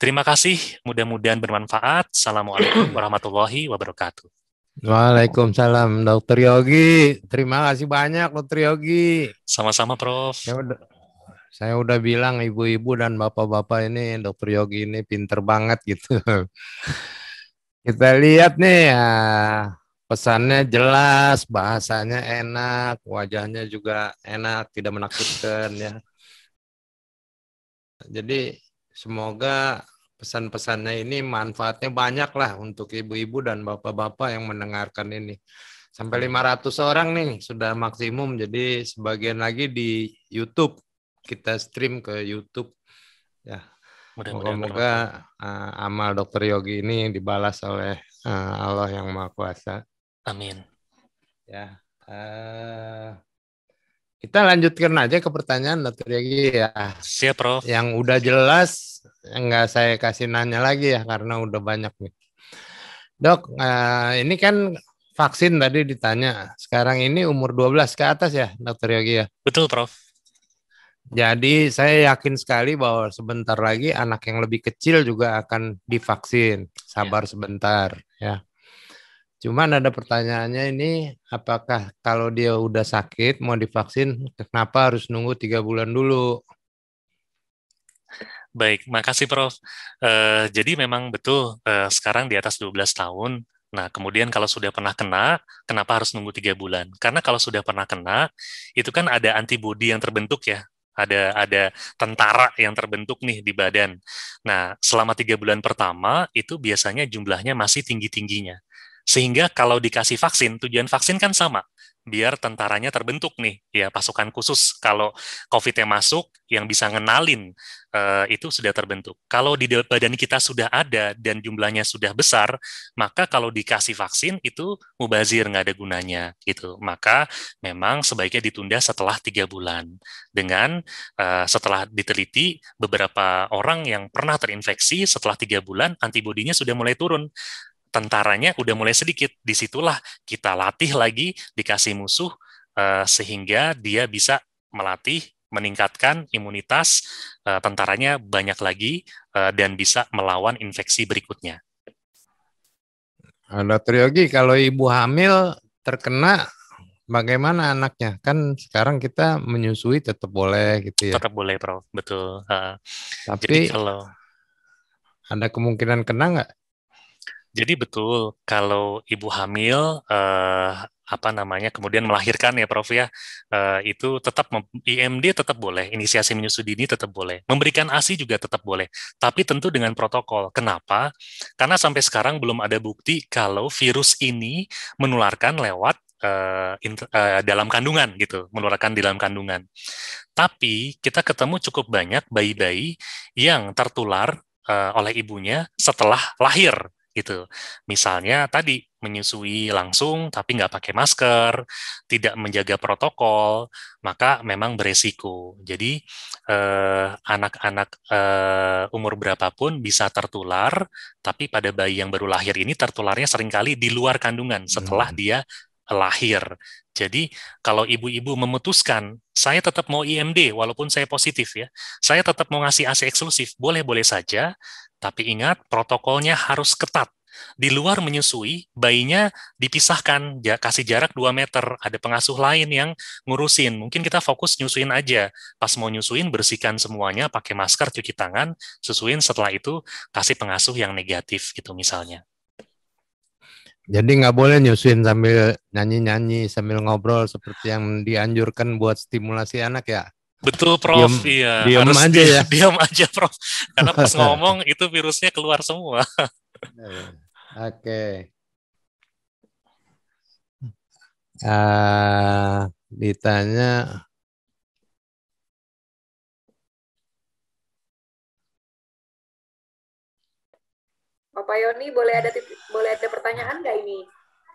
Terima kasih, mudah-mudahan bermanfaat. Assalamualaikum warahmatullahi wabarakatuh. Waalaikumsalam, Dokter Yogi. Terima kasih banyak, Dokter Yogi. Sama-sama, Prof. Saya udah, saya udah bilang ibu-ibu dan bapak-bapak ini, Dokter Yogi ini pinter banget gitu. Kita lihat nih ya, pesannya jelas, bahasanya enak, wajahnya juga enak, tidak menakutkan ya. Jadi semoga pesan-pesannya ini manfaatnya banyak lah untuk ibu-ibu dan bapak-bapak yang mendengarkan ini. Sampai Amin. 500 orang nih sudah maksimum, jadi sebagian lagi di YouTube. Kita stream ke YouTube. Ya, Mudah-mudahan bermanfaat. moga-moga amal Dokter Yogi ini dibalas oleh Allah yang Maha Kuasa. Amin. Ya, kita lanjutkan aja ke pertanyaan Dokter Yogi ya. Siap, Prof. Yang udah jelas, nggak saya kasih nanya lagi ya karena udah banyak nih. Dok, ini kan vaksin tadi ditanya. Sekarang ini umur 12 ke atas ya, Dokter Yogi ya. Betul, Prof. Jadi saya yakin sekali bahwa sebentar lagi anak yang lebih kecil juga akan divaksin. Ya. Sabar sebentar ya. Cuman ada pertanyaannya ini, apakah kalau dia udah sakit mau divaksin, kenapa harus nunggu 3 bulan dulu? Baik, makasih, Prof. Jadi memang betul, sekarang di atas 12 tahun. Nah, kemudian kalau sudah pernah kena, kenapa harus nunggu 3 bulan? Karena kalau sudah pernah kena, itu kan ada antibodi yang terbentuk ya. Ada tentara yang terbentuk nih di badan. Nah, selama 3 bulan pertama, itu biasanya jumlahnya masih tinggi-tingginya. Sehingga kalau dikasih vaksin, tujuan vaksin kan sama. Biar tentaranya terbentuk nih, ya pasukan khusus. Kalau COVID-nya masuk, yang bisa ngenalin itu sudah terbentuk. Kalau di badan kita sudah ada dan jumlahnya sudah besar, maka kalau dikasih vaksin itu mubazir, nggak ada gunanya gitu. Maka memang sebaiknya ditunda setelah 3 bulan. Dengan setelah diteliti beberapa orang yang pernah terinfeksi setelah 3 bulan antibodinya sudah mulai turun. Tentaranya udah mulai sedikit. Disitulah kita latih lagi, dikasih musuh sehingga dia bisa melatih meningkatkan imunitas tentaranya banyak lagi dan bisa melawan infeksi berikutnya. Dokter Yogi, kalau ibu hamil terkena bagaimana anaknya? Kan sekarang kita menyusui tetap boleh gitu ya. Tetap boleh, Prof. Betul. Jadi Tapi kalau ada kemungkinan kena nggak? Jadi betul, kalau ibu hamil, apa namanya, kemudian melahirkan ya, Prof ya, itu tetap IMD tetap boleh, inisiasi menyusui dini tetap boleh, memberikan ASI juga tetap boleh, tapi tentu dengan protokol. Kenapa? Karena sampai sekarang belum ada bukti kalau virus ini menularkan lewat dalam kandungan gitu, menularkan di dalam kandungan. Tapi kita ketemu cukup banyak bayi-bayi yang tertular oleh ibunya setelah lahir gitu. Misalnya tadi menyusui langsung tapi nggak pakai masker, tidak menjaga protokol, maka memang beresiko. Jadi anak-anak umur berapapun bisa tertular, tapi pada bayi yang baru lahir ini tertularnya seringkali di luar kandungan setelah Hmm. dia lahir. Jadi kalau ibu-ibu memutuskan saya tetap mau IMD walaupun saya positif ya, saya tetap mau ngasih ASI eksklusif, boleh-boleh saja, tapi ingat protokolnya harus ketat. Di luar menyusui, bayinya dipisahkan, kasih jarak 2 meter, ada pengasuh lain yang ngurusin. Mungkin kita fokus nyusuin aja. Pas mau nyusuin, bersihkan semuanya, pakai masker, cuci tangan, susuin, setelah itu kasih pengasuh yang negatif gitu misalnya. Jadi nggak boleh nyusuin sambil nyanyi-nyanyi, sambil ngobrol seperti yang dianjurkan buat stimulasi anak ya. Betul, Prof. Diem, Iya, diem harus aja ya. diam aja, Prof. Karena pas ngomong itu virusnya keluar semua. Oke. Ditanya, Bapak Yoni, boleh ada pertanyaan nggak ini?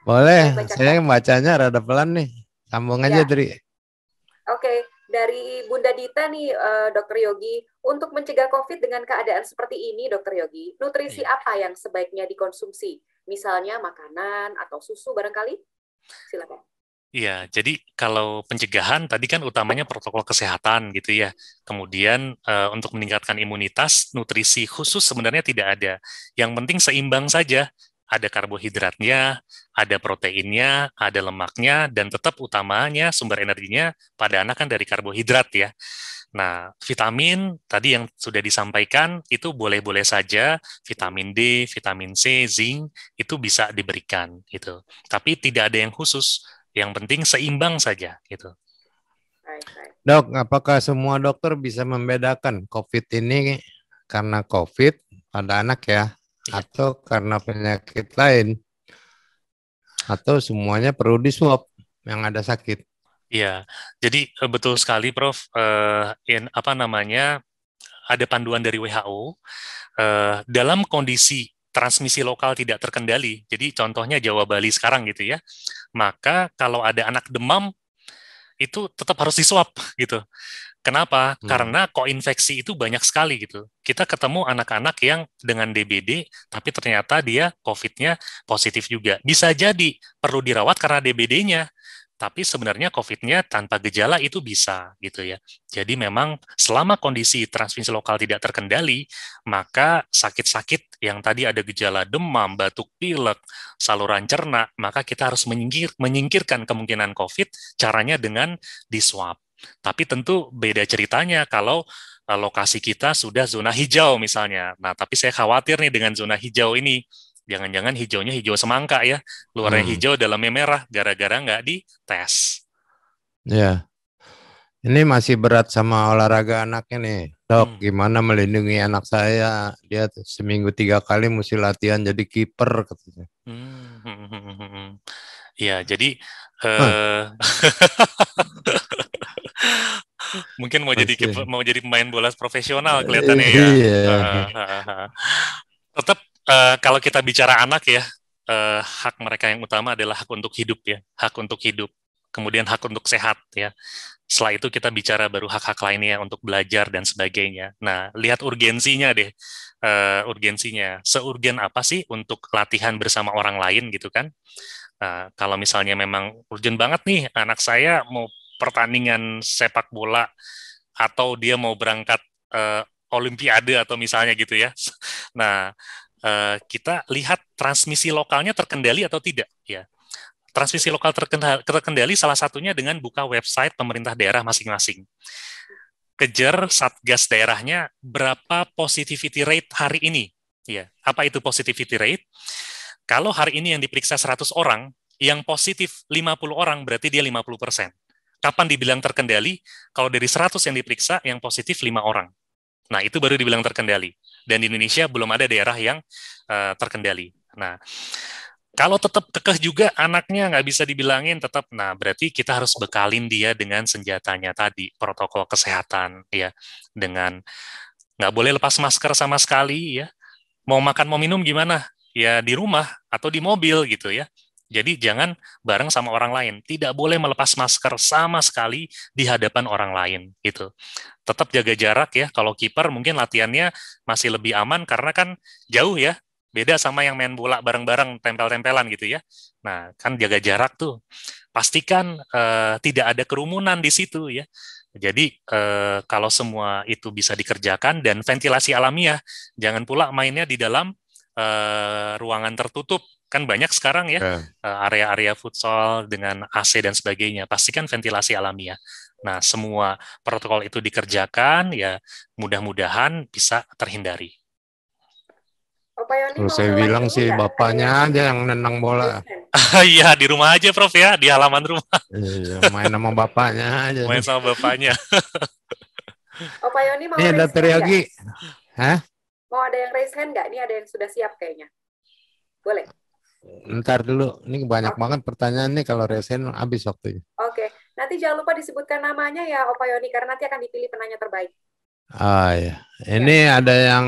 boleh. Saya Saya bacakan. bacanya rada pelan nih. Sambung aja, Ya, Tri. oke. Dari Bunda Dita nih, Dokter Yogi, untuk mencegah COVID dengan keadaan seperti ini, Dokter Yogi, nutrisi Iya. apa yang sebaiknya dikonsumsi? Misalnya makanan atau susu barangkali? Silakan. Iya, jadi kalau pencegahan tadi kan utamanya protokol kesehatan gitu ya. Kemudian untuk meningkatkan imunitas, nutrisi khusus sebenarnya tidak ada. Yang penting seimbang saja. Ada karbohidratnya, ada proteinnya, ada lemaknya, dan tetap utamanya sumber energinya pada anak kan dari karbohidrat ya. Nah, vitamin tadi yang sudah disampaikan itu boleh-boleh saja, vitamin D, vitamin C, zinc itu bisa diberikan gitu. Tapi tidak ada yang khusus. Yang penting seimbang saja gitu. Baik, baik. Dok, apakah semua dokter bisa membedakan COVID ini karena COVID pada anak ya, Iya. atau karena penyakit lain, atau semuanya perlu di-swab yang ada sakit? Iya. Jadi betul sekali Prof. Apa namanya? Ada panduan dari WHO dalam kondisi transmisi lokal tidak terkendali. Jadi contohnya Jawa Bali sekarang gitu ya. Maka kalau ada anak demam itu tetap harus diswab gitu. Kenapa? Karena koinfeksi itu banyak sekali gitu. Kita ketemu anak-anak yang dengan DBD, tapi ternyata dia COVID-nya positif juga. Bisa jadi perlu dirawat karena DBD-nya, tapi sebenarnya COVID-nya tanpa gejala itu bisa gitu ya. Jadi memang selama kondisi transmisi lokal tidak terkendali, maka sakit-sakit yang tadi ada gejala demam, batuk pilek, saluran cerna, maka kita harus menyingkirkan kemungkinan COVID, caranya dengan diswab. Tapi tentu beda ceritanya kalau lokasi kita sudah zona hijau misalnya. Nah, tapi saya khawatir nih dengan zona hijau ini. Jangan-jangan hijaunya hijau semangka ya. Luarnya hijau, dalamnya merah, gara-gara nggak dites. Ya, ini masih berat sama olahraga anaknya nih. Dok, gimana melindungi anak saya? Dia seminggu 3 kali mesti latihan jadi kiper katanya. Ya, jadi mungkin mau jadi pemain bola profesional kelihatannya ya. Iya. Tetap kalau kita bicara anak ya, hak mereka yang utama adalah hak untuk hidup ya, hak untuk hidup. Kemudian hak untuk sehat ya. Setelah itu kita bicara baru hak-hak lainnya untuk belajar dan sebagainya. Nah, lihat urgensinya deh, urgensinya. Seurgen apa sih untuk latihan bersama orang lain gitu kan? Kalau misalnya memang urgent banget nih, anak saya mau pertandingan sepak bola atau dia mau berangkat Olimpiade atau misalnya gitu ya. Nah, kita lihat transmisi lokalnya terkendali atau tidak ya. Transmisi lokal terkendali salah satunya dengan buka website pemerintah daerah masing-masing. Kejar Satgas daerahnya berapa positivity rate hari ini. Ya, apa itu positivity rate? Kalau hari ini yang diperiksa 100 orang, yang positif 50 orang berarti dia 50%. Kapan dibilang terkendali? Kalau dari 100 yang diperiksa, yang positif 5 orang. Nah, itu baru dibilang terkendali. Dan di Indonesia belum ada daerah yang terkendali. Nah, kalau tetap kekeh juga anaknya nggak bisa dibilangin tetap, nah berarti kita harus bekalin dia dengan senjatanya tadi, protokol kesehatan ya, dengan nggak boleh lepas masker sama sekali ya. Mau makan mau minum gimana? Ya di rumah atau di mobil gitu ya. Jadi jangan bareng sama orang lain. Tidak boleh melepas masker sama sekali di hadapan orang lain gitu. Tetap jaga jarak ya. Kalau kiper mungkin latihannya masih lebih aman karena kan jauh ya. Beda sama yang main bola bareng-bareng tempel-tempelan gitu ya. Nah, kan jaga jarak tuh. Pastikan tidak ada kerumunan di situ ya. Jadi kalau semua itu bisa dikerjakan dan ventilasi alamiah, jangan pula mainnya di dalam ruangan tertutup. Kan banyak sekarang ya area-area futsal dengan AC dan sebagainya. Pastikan ventilasi alamiah. Nah, semua protokol itu dikerjakan, ya mudah-mudahan bisa terhindari. Pak Yoni Kalau mau saya bilang dulu sih nggak? bapaknya aja yang nendang bola. Iya, di rumah aja Prof ya, di halaman rumah. Iya, main sama bapaknya aja. Main sama bapaknya. Pak Yoni mau Ini raise Dr. hand Yogi. Hah? Mau ada yang raise hand nggak? Ini ada yang sudah siap kayaknya. Boleh. Ntar dulu, ini banyak banget pertanyaan nih, kalau raise hand habis waktunya. Oke, nanti jangan lupa disebutkan namanya ya Pak Yoni, karena nanti akan dipilih penanya terbaik. Ya, ini ada yang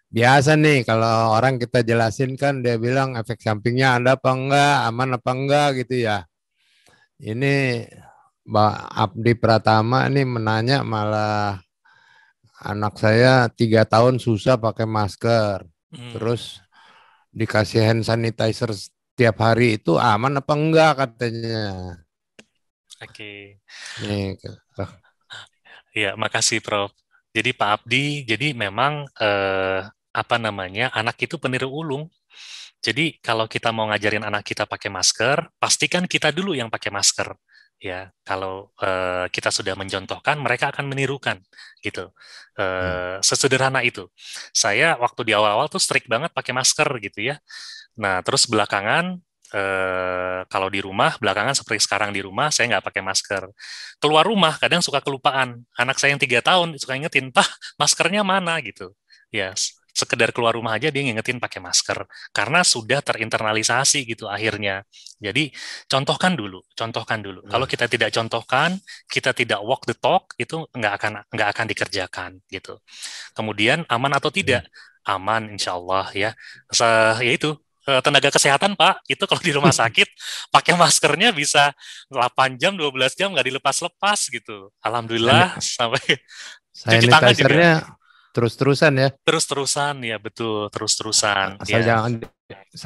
biasa nih, kalau orang kita jelasin kan dia bilang efek sampingnya ada apa enggak, aman apa enggak gitu ya. Ini Mbak Abdi Pratama nih menanya, malah anak saya 3 tahun susah pakai masker, terus dikasih hand sanitizer tiap hari itu aman apa enggak katanya. Oke. Nih, Ya, makasih Prof. Jadi Pak Abdi, jadi memang apa namanya, anak itu peniru ulung. Jadi kalau kita mau ngajarin anak kita pakai masker, pastikan kita dulu yang pakai masker. Ya, kalau kita sudah mencontohkan, mereka akan menirukan, gitu. Sesederhana itu. Saya waktu di awal-awal tuh strict banget pakai masker, gitu ya. Nah, terus belakangan, kalau di rumah, belakangan seperti sekarang di rumah, saya nggak pakai masker. Keluar rumah, kadang suka kelupaan. Anak saya yang 3 tahun suka ingetin, Pak, maskernya mana gitu. Ya, sekedar keluar rumah aja dia ngingetin pakai masker. Karena sudah terinternalisasi gitu akhirnya. Jadi, contohkan dulu, contohkan dulu. Kalau kita tidak contohkan, kita tidak walk the talk, itu nggak akan dikerjakan gitu. Kemudian aman atau tidak? Aman, insya Allah ya. Ya itu, tenaga kesehatan Pak, itu kalau di rumah sakit pakai maskernya bisa 8 jam, 12 jam nggak dilepas-lepas gitu. Alhamdulillah sampai cuci tangan juga sanitizer-nya terus-terusan ya. terus-terusan ya, betul, terus-terusan Asal ya.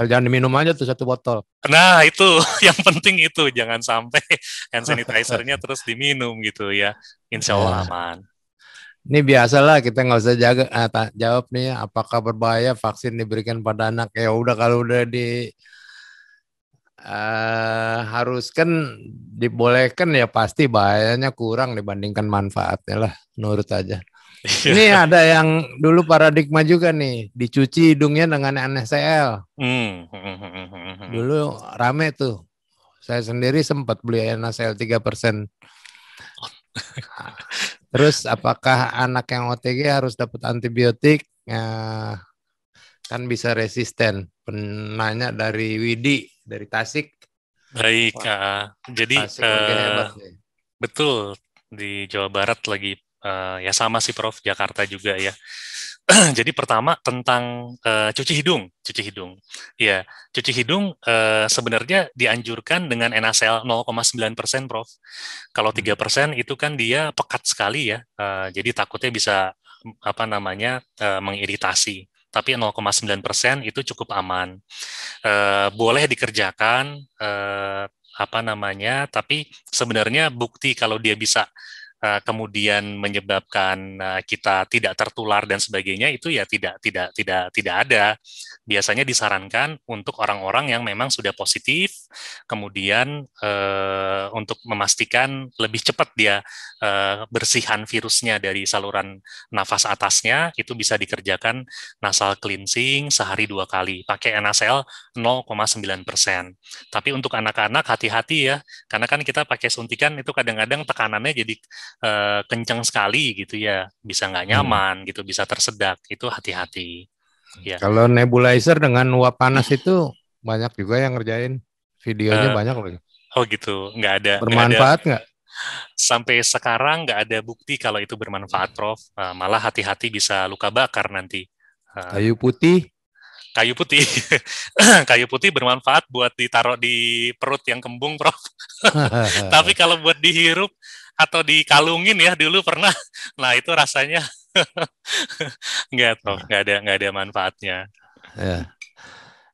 jangan diminum aja tuh 1 botol. Nah, itu yang penting itu, jangan sampai hand sanitizer-nya terus diminum gitu ya. Insya Allah Ya. aman. Ini biasalah kita nggak usah jawab nih apakah berbahaya vaksin diberikan pada anak. Ya udah kalau udah haruskan dibolehkan ya pasti bahayanya kurang dibandingkan manfaatnya lah menurut aja. Ini ada yang dulu paradigma juga nih, dicuci hidungnya dengan NaCl. Dulu rame tuh. Saya sendiri sempat beli NaCl 3%. Terus apakah anak yang OTG harus dapat antibiotik? Kan bisa resisten. Penanya dari Widi, dari Tasik. Baik, Wah, jadi Tasik lagi hebat nih. betul di Jawa Barat lagi ya sama sih Prof, Jakarta juga ya. Jadi pertama tentang cuci hidung, cuci hidung. Ya, cuci hidung sebenarnya dianjurkan dengan NaCl 0,9%, Prof. Kalau 3% itu kan dia pekat sekali ya. Jadi takutnya bisa apa namanya mengiritasi. Tapi 0,9% itu cukup aman. Boleh dikerjakan apa namanya, tapi sebenarnya bukti kalau dia bisa kemudian menyebabkan kita tidak tertular dan sebagainya itu ya tidak ada. Biasanya disarankan untuk orang-orang yang memang sudah positif, kemudian untuk memastikan lebih cepat dia bersihan virusnya dari saluran nafas atasnya, itu bisa dikerjakan nasal cleansing sehari 2 kali pakai NaCl 0,9%. Tapi untuk anak-anak hati-hati ya, karena kan kita pakai suntikan itu kadang-kadang tekanannya jadi kencang sekali gitu ya, bisa nggak nyaman gitu, bisa tersedak, itu hati-hati. Ya. Kalau nebulizer dengan uap panas itu banyak juga yang ngerjain, videonya banyak loh. Oh gitu, nggak ada. Bermanfaat nggak? Sampai sekarang nggak ada bukti kalau itu bermanfaat, Prof. Malah hati-hati bisa luka bakar nanti. Kayu putih? Kayu putih, kayu putih bermanfaat buat ditaruh di perut yang kembung, Prof. Tapi kalau buat dihirup atau dikalungin ya dulu pernah, nah itu rasanya nggak, Prof. Nggak ada manfaatnya. Ya.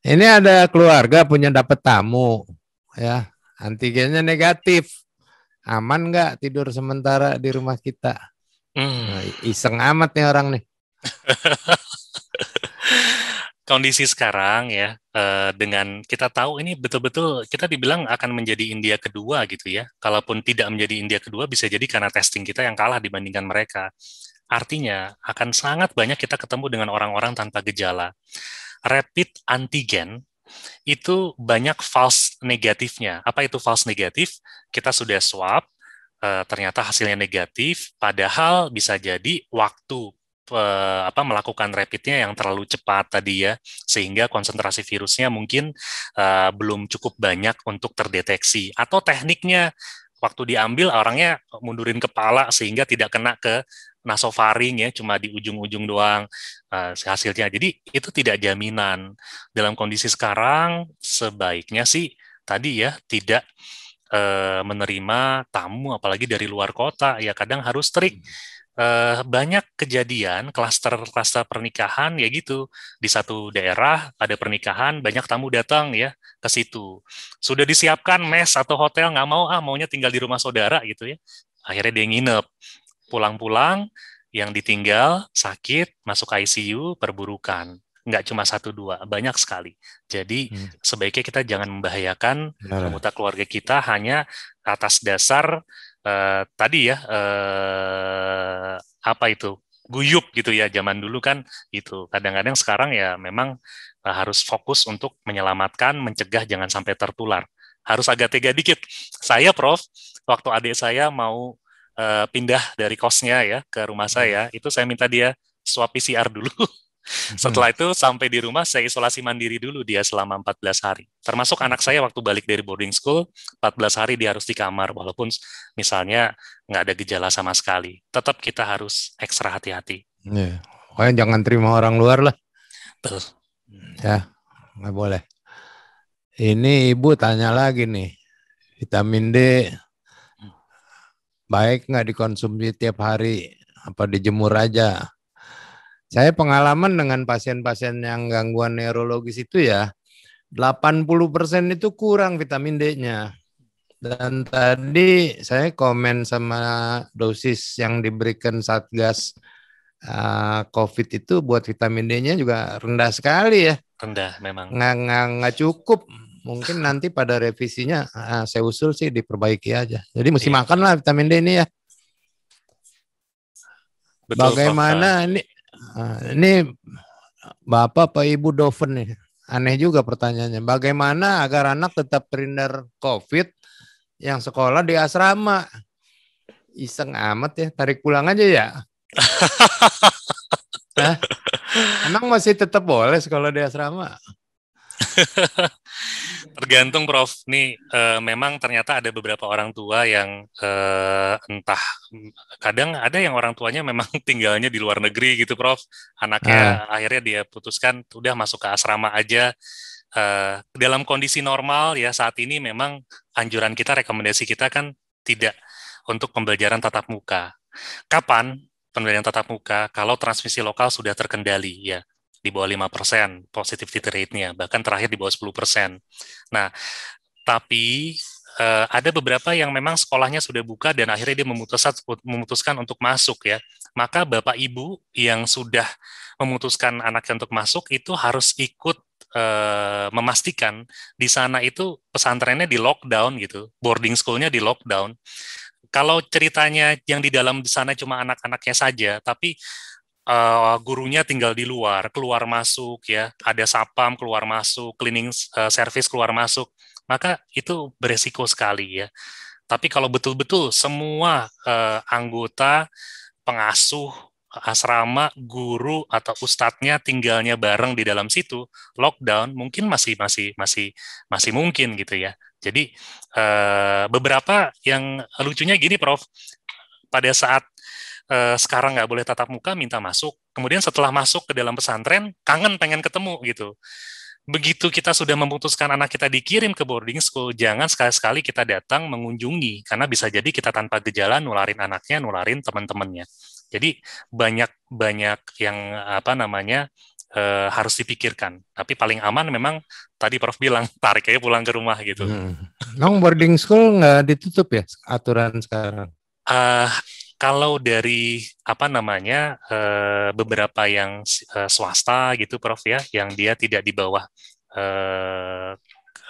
Ini ada keluarga punya dapat tamu, ya antigennya negatif, aman nggak tidur sementara di rumah kita? Nah, iseng amat nih orang nih. Kondisi sekarang ya, dengan kita tahu ini betul-betul kita dibilang akan menjadi India kedua gitu ya. Kalaupun tidak menjadi India kedua, bisa jadi karena testing kita yang kalah dibandingkan mereka. Artinya akan sangat banyak kita ketemu dengan orang-orang tanpa gejala. Rapid antigen itu banyak false negatifnya. Apa itu false negatif? Kita sudah swab, ternyata hasilnya negatif, padahal bisa jadi waktu melakukan rapidnya yang terlalu cepat tadi ya, sehingga konsentrasi virusnya mungkin belum cukup banyak untuk terdeteksi, atau tekniknya waktu diambil orangnya mundurin kepala sehingga tidak kena ke nasofaring ya, cuma di ujung-ujung doang hasilnya. Jadi itu tidak jaminan. Dalam kondisi sekarang sebaiknya sih tadi ya tidak menerima tamu apalagi dari luar kota ya, kadang harus strict banyak kejadian klaster-klaster pernikahan ya gitu. Di satu daerah ada pernikahan, banyak tamu datang ya ke situ. Sudah disiapkan mes atau hotel, nggak mau, maunya tinggal di rumah saudara gitu ya. Akhirnya dia nginep. Pulang-pulang, yang ditinggal sakit, masuk ICU, perburukan. Nggak cuma satu dua, banyak sekali. Jadi sebaiknya kita jangan membahayakan anggota keluarga kita hanya atas dasar tadi ya apa itu guyup gitu ya, zaman dulu kan itu. Kadang-kadang sekarang ya memang harus fokus untuk menyelamatkan, mencegah jangan sampai tertular. Harus agak tega dikit. Saya Prof, waktu adik saya mau pindah dari kosnya ya ke rumah saya, itu saya minta dia swab PCR dulu. Setelah itu sampai di rumah saya isolasi mandiri dulu dia selama 14 hari. Termasuk anak saya waktu balik dari boarding school, 14 hari dia harus di kamar, walaupun misalnya nggak ada gejala sama sekali. Tetap kita harus ekstra hati-hati. Ya. Pokoknya jangan terima orang luar lah. Betul. Ya, nggak boleh. Ini Ibu tanya lagi nih, vitamin D baik nggak dikonsumsi tiap hari? Apa dijemur aja? Saya pengalaman dengan pasien-pasien yang gangguan neurologis itu ya, 80% itu kurang vitamin D-nya. Dan tadi saya komen sama dosis yang diberikan Satgas COVID itu buat vitamin D-nya juga rendah sekali ya. Rendah memang. Nggak cukup. Mungkin nanti pada revisinya saya usul sih diperbaiki aja. Jadi mesti makan lah vitamin D ini ya. Betul, bagaimana Prof. Ini Bapak Pak Ibu Doven nih. Aneh juga pertanyaannya. Bagaimana agar anak tetap terhindar COVID yang sekolah di asrama? Iseng amat ya, tarik pulang aja ya. Emang masih tetap boleh sekolah di asrama? Tergantung Prof. Nih memang ternyata ada beberapa orang tua yang entah kadang ada yang orang tuanya memang tinggalnya di luar negeri gitu Prof. Anaknya akhirnya dia putuskan udah masuk ke asrama aja. Dalam kondisi normal ya saat ini memang anjuran kita, rekomendasi kita kan tidak untuk pembelajaran tatap muka. Kapan pembelajaran tatap muka? Kalau transmisi lokal sudah terkendali ya. Di bawah 5% positivity rate-nya, bahkan terakhir di bawah 10%. Nah, tapi ada beberapa yang memang sekolahnya sudah buka dan akhirnya dia memutuskan untuk masuk ya. Maka Bapak Ibu yang sudah memutuskan anaknya untuk masuk itu harus ikut memastikan di sana itu pesantrennya di lockdown gitu, boarding school-nya di lockdown. Kalau ceritanya yang di dalam di sana cuma anak-anaknya saja, tapi gurunya tinggal di luar, keluar masuk ya, ada sapam keluar masuk, cleaning service keluar masuk, maka itu beresiko sekali ya. Tapi kalau betul-betul semua anggota, pengasuh, asrama, guru atau ustadznya tinggalnya bareng di dalam situ, lockdown mungkin masih mungkin gitu ya. Jadi beberapa yang lucunya gini, Prof, pada saat sekarang nggak boleh tatap muka, minta masuk. Kemudian setelah masuk ke dalam pesantren, kangen pengen ketemu gitu. Begitu kita sudah memutuskan anak kita dikirim ke boarding school, jangan sekali-sekali kita datang mengunjungi, karena bisa jadi kita tanpa gejala nularin anaknya, nularin teman-temannya. Jadi banyak yang harus dipikirkan. Tapi paling aman memang tadi Prof bilang tarik aja pulang ke rumah gitu. Memang boarding school nggak ditutup ya aturan sekarang? Kalau dari beberapa yang swasta gitu Prof ya, yang dia tidak di bawah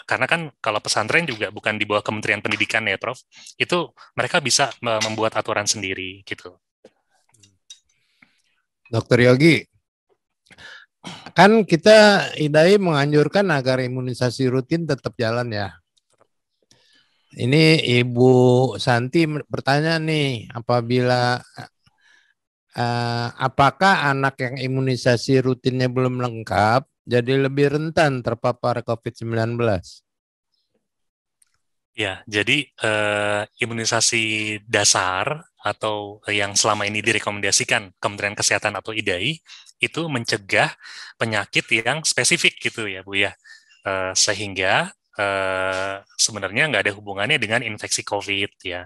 karena kan kalau pesantren juga bukan di bawah Kementerian Pendidikan ya Prof, itu mereka bisa membuat aturan sendiri gitu. Dokter Yogi, kan kita IDAI menganjurkan agar imunisasi rutin tetap jalan ya. Ini Ibu Santi bertanya nih, apakah anak yang imunisasi rutinnya belum lengkap jadi lebih rentan terpapar COVID-19? Ya, jadi imunisasi dasar atau yang selama ini direkomendasikan Kementerian Kesehatan atau IDAI itu mencegah penyakit yang spesifik gitu ya Bu ya, sehingga sebenarnya nggak ada hubungannya dengan infeksi COVID ya.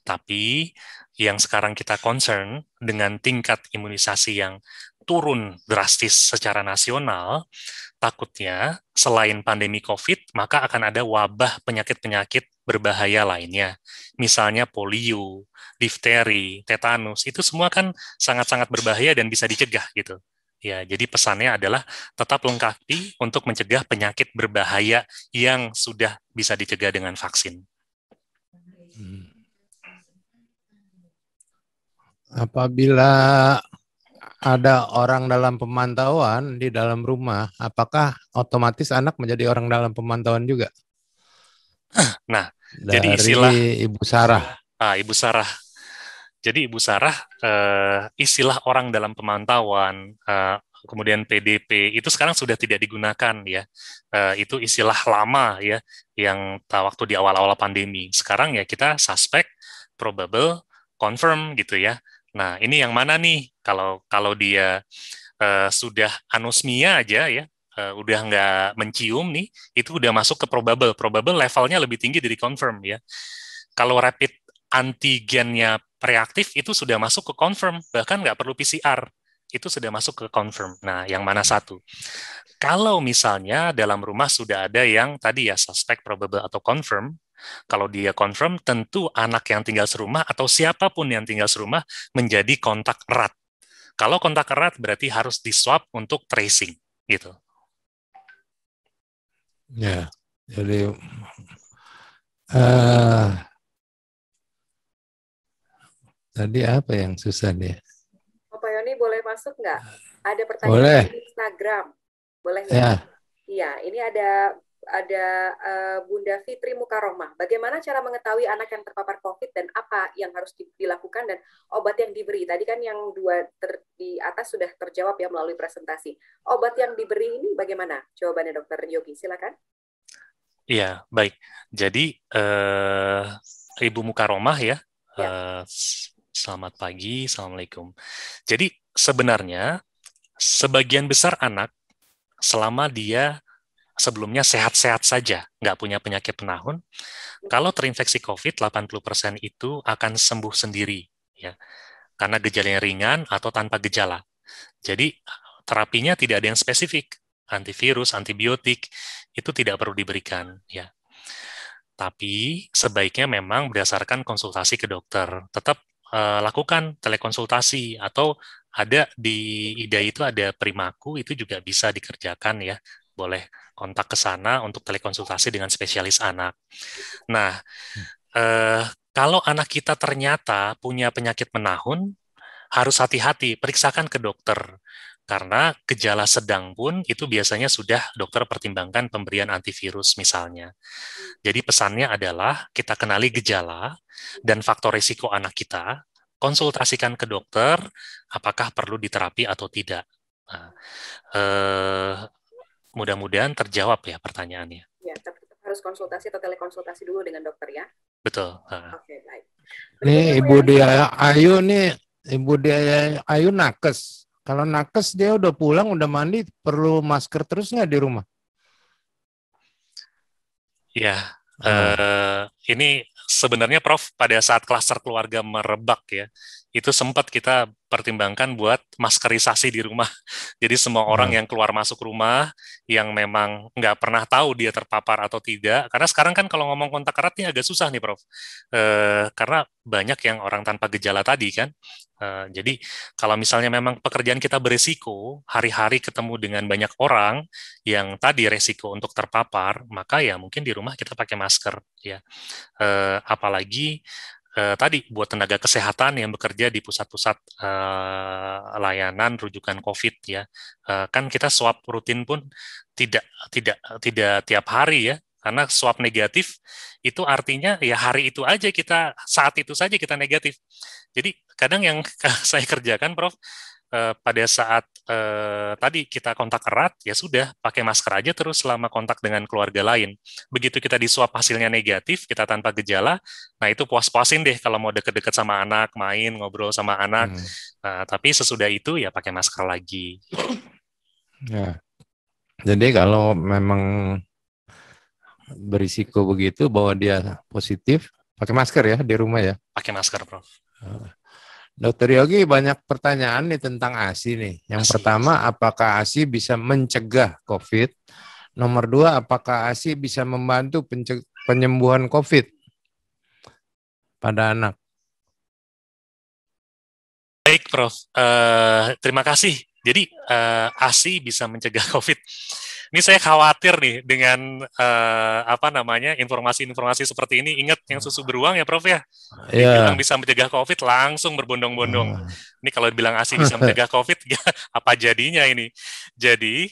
Tapi yang sekarang kita concern dengan tingkat imunisasi yang turun drastis secara nasional, takutnya selain pandemi COVID, maka akan ada wabah penyakit-penyakit berbahaya lainnya. Misalnya polio, difteri, tetanus, itu semua kan sangat-sangat berbahaya dan bisa dicegah gitu. Ya, jadi pesannya adalah tetap lengkapi untuk mencegah penyakit berbahaya yang sudah bisa dicegah dengan vaksin. Apabila ada orang dalam pemantauan di dalam rumah, apakah otomatis anak menjadi orang dalam pemantauan juga? Nah, jadi Dari Ibu Sarah. Ibu Sarah. Jadi Ibu Sarah, istilah orang dalam pemantauan, kemudian PDP itu sekarang sudah tidak digunakan ya. Itu istilah lama ya, yang waktu di awal-awal pandemi. Sekarang ya kita suspect, probable, confirm gitu ya. Nah ini yang mana nih? Kalau dia sudah anosmia aja ya, udah nggak mencium nih, itu udah masuk ke probable. Probable levelnya lebih tinggi dari confirm ya. Kalau rapid antigennya reaktif itu sudah masuk ke confirm, bahkan nggak perlu PCR, itu sudah masuk ke confirm. Nah, yang mana satu? Kalau misalnya dalam rumah sudah ada yang tadi ya suspect, probable, atau confirm, kalau dia confirm, tentu anak yang tinggal serumah atau siapapun yang tinggal serumah menjadi kontak erat. Kalau kontak erat berarti harus di swab untuk tracing, gitu. Ya, jadi tadi apa yang susah dia? Pak Yoni boleh masuk nggak? Ada pertanyaan Boleh. di Instagram, boleh ya? Ya. Iya, ini ada Bunda Fitri Mukaromah. Bagaimana cara mengetahui anak yang terpapar COVID dan apa yang harus dilakukan dan obat yang diberi? Tadi kan yang dua di atas sudah terjawab ya melalui presentasi. Obat yang diberi ini bagaimana? Jawabannya Dokter Yogi, silakan. Iya, baik. Jadi Ibu Mukaromah ya. Selamat pagi, Assalamualaikum. Jadi sebenarnya sebagian besar anak selama dia sebelumnya sehat-sehat saja, nggak punya penyakit penahun, kalau terinfeksi COVID, 80% itu akan sembuh sendiri, ya, karena gejalanya ringan atau tanpa gejala. Jadi terapinya tidak ada yang spesifik, antivirus, antibiotik, itu tidak perlu diberikan, ya. Tapi sebaiknya memang berdasarkan konsultasi ke dokter. Tetap lakukan telekonsultasi atau ada di IDA itu ada Primaku, itu juga bisa dikerjakan ya. Boleh kontak ke sana untuk telekonsultasi dengan spesialis anak. Nah, kalau anak kita ternyata punya penyakit menahun, harus hati-hati, periksakan ke dokter. Karena gejala sedang pun itu biasanya sudah dokter pertimbangkan pemberian antivirus misalnya. Jadi pesannya adalah kita kenali gejala dan faktor risiko anak kita, konsultasikan ke dokter apakah perlu diterapi atau tidak. Nah, mudah-mudahan terjawab ya pertanyaannya. Ya, tapi tetap harus konsultasi atau telekonsultasi dulu dengan dokter ya. Betul. Oke, baik. Nih Ibu Dia Ayu nih, Ibu Dia Ayu nakes. Kalau nakes dia udah pulang, udah mandi, perlu masker terus nggak di rumah? Ya, ini sebenarnya Prof, pada saat klaster keluarga merebak ya, itu sempat kita pertimbangkan buat maskerisasi di rumah. Jadi semua orang yang keluar masuk rumah, yang memang nggak pernah tahu dia terpapar atau tidak, karena sekarang kan kalau ngomong kontak erat ini agak susah nih Prof, karena banyak yang orang tanpa gejala tadi kan. Jadi kalau misalnya memang pekerjaan kita berisiko, hari-hari ketemu dengan banyak orang yang tadi resiko untuk terpapar, maka ya mungkin di rumah kita pakai masker ya. Apalagi tadi buat tenaga kesehatan yang bekerja di pusat-pusat layanan rujukan COVID ya, kan kita swab rutin pun tidak tiap hari ya, karena swab negatif itu artinya ya hari itu aja kita, saat itu saja kita negatif. Jadi kadang yang saya kerjakan, Prof, pada saat tadi kita kontak erat, ya sudah pakai masker aja terus selama kontak dengan keluarga lain. Begitu kita di swab hasilnya negatif, kita tanpa gejala, nah itu puas-puasin deh kalau mau deket-deket sama anak, main, ngobrol sama anak. Tapi sesudah itu ya pakai masker lagi. Ya. Jadi kalau memang berisiko begitu bahwa dia positif, pakai masker ya di rumah ya. Pakai masker, Prof. Dokter Yogi, banyak pertanyaan nih tentang ASI nih. Yang ASI. pertama, apakah ASI bisa mencegah COVID? Nomor 2, apakah ASI bisa membantu penyembuhan COVID pada anak? Baik, Prof. Terima kasih. Jadi ASI bisa mencegah COVID. Ini saya khawatir nih dengan informasi-informasi seperti ini. Ingat yang susu beruang ya, Prof ya. Dibilang bisa mencegah COVID, langsung berbondong-bondong. Ini kalau dibilang ASI bisa mencegah COVID, ya apa jadinya ini? Jadi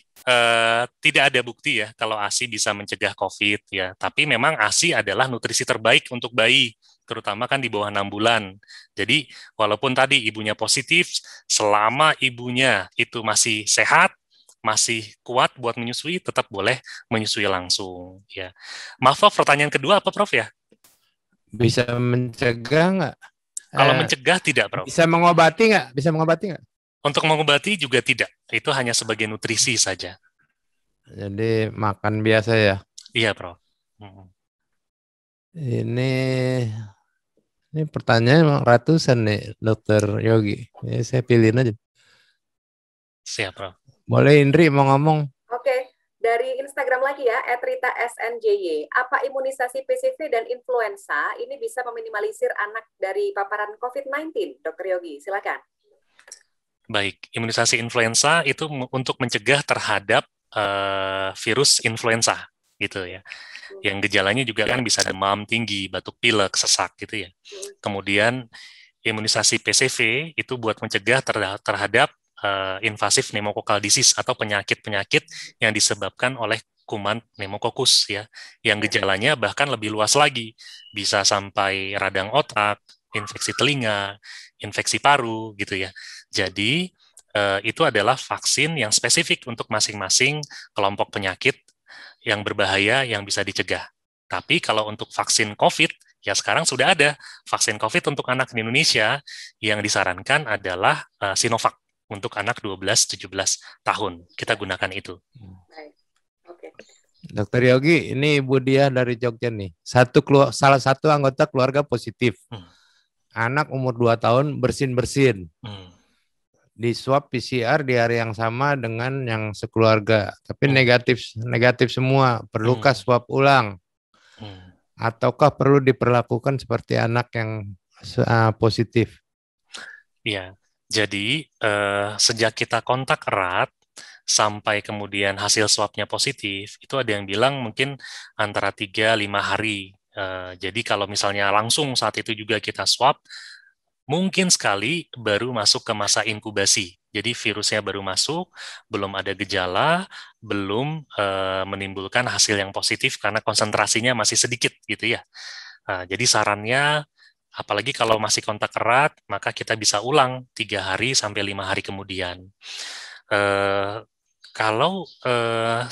tidak ada bukti ya kalau ASI bisa mencegah COVID ya. Tapi memang ASI adalah nutrisi terbaik untuk bayi, terutama kan di bawah 6 bulan. Jadi walaupun tadi ibunya positif, selama ibunya itu masih sehat, masih kuat buat menyusui, tetap boleh menyusui langsung. Ya, maaf, Prof, pertanyaan kedua apa, Prof ya? Bisa mencegah nggak? Kalau mencegah tidak, Prof. Bisa mengobati nggak? Bisa mengobati nggak? Untuk mengobati juga tidak. Itu hanya sebagai nutrisi saja. Jadi makan biasa ya? Iya, Prof. Ini pertanyaan ratusan nih, Dokter Yogi. Ini saya pilihin aja. Siap, Prof. Boleh Indri mau ngomong? Oke, dari Instagram lagi ya, @rita_snjy. Apa imunisasi PCV dan influenza ini bisa meminimalisir anak dari paparan COVID-19, Dokter Yogi? Silakan. Baik, imunisasi influenza itu untuk mencegah terhadap virus influenza, gitu ya. Yang gejalanya juga kan bisa demam tinggi, batuk pilek, sesak gitu ya. Kemudian imunisasi PCV itu buat mencegah terhadap invasif pneumococcal disease atau penyakit-penyakit yang disebabkan oleh kuman pneumococcus ya, yang gejalanya bahkan lebih luas lagi, bisa sampai radang otak, infeksi telinga, infeksi paru gitu ya. Jadi itu adalah vaksin yang spesifik untuk masing-masing kelompok penyakit yang berbahaya yang bisa dicegah. Tapi kalau untuk vaksin COVID, ya sekarang sudah ada vaksin COVID untuk anak di Indonesia yang disarankan adalah Sinovac untuk anak 12-17 tahun. Kita gunakan itu. Dokter Yogi, ini Ibu Dia dari Jogja nih. Salah satu anggota keluarga positif. Anak umur 2 tahun bersin-bersin. Di swab PCR di hari yang sama dengan yang sekeluarga. Tapi negatif semua. Perlukah swab ulang? Ataukah perlu diperlakukan seperti anak yang positif? Iya. Jadi, sejak kita kontak erat, sampai kemudian hasil swabnya positif, itu ada yang bilang mungkin antara 3-5 hari. Jadi kalau misalnya langsung saat itu juga kita swab, mungkin sekali baru masuk ke masa inkubasi. Jadi virusnya baru masuk, belum ada gejala, belum menimbulkan hasil yang positif karena konsentrasinya masih sedikit gitu ya. Jadi sarannya, apalagi kalau masih kontak erat, maka kita bisa ulang 3 hari sampai 5 hari kemudian. Kalau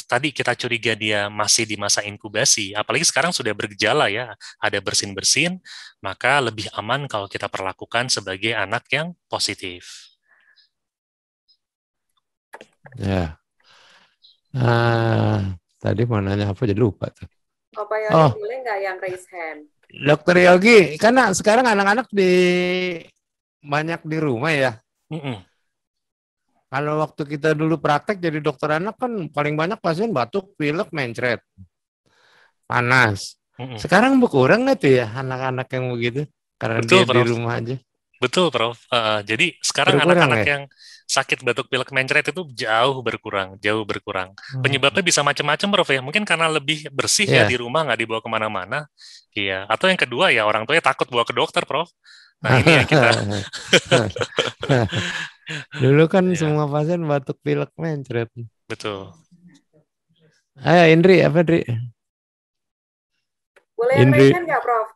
tadi kita curiga dia masih di masa inkubasi, apalagi sekarang sudah bergejala ya, ada bersin-bersin, maka lebih aman kalau kita perlakukan sebagai anak yang positif. Ya. Tadi mau nanya apa jadi lupa tuh. Pak Yogi, boleh nggak yang raise hand? Dokter Yogi, karena sekarang anak-anak banyak di rumah ya. Kalau waktu kita dulu praktek jadi dokter anak kan paling banyak pasien batuk, pilek, mencret, panas. Sekarang berkurang nggak tuh ya anak-anak yang begitu? Karena Betul, dia di rumah aja. Betul, Prof. Jadi sekarang anak-anak yang sakit batuk pilek mencret itu jauh berkurang. Penyebabnya bisa macam-macam, Prof ya. Mungkin karena lebih bersih ya di rumah, nggak dibawa kemana-mana. Iya. Atau yang kedua ya orang tuanya takut bawa ke dokter, Prof. Nah ini yang kita. Dulu kan semua pasien batuk pilek mencret. Betul. Ayo Indri, apa Indri? Boleh yang raise hand nggak, Prof?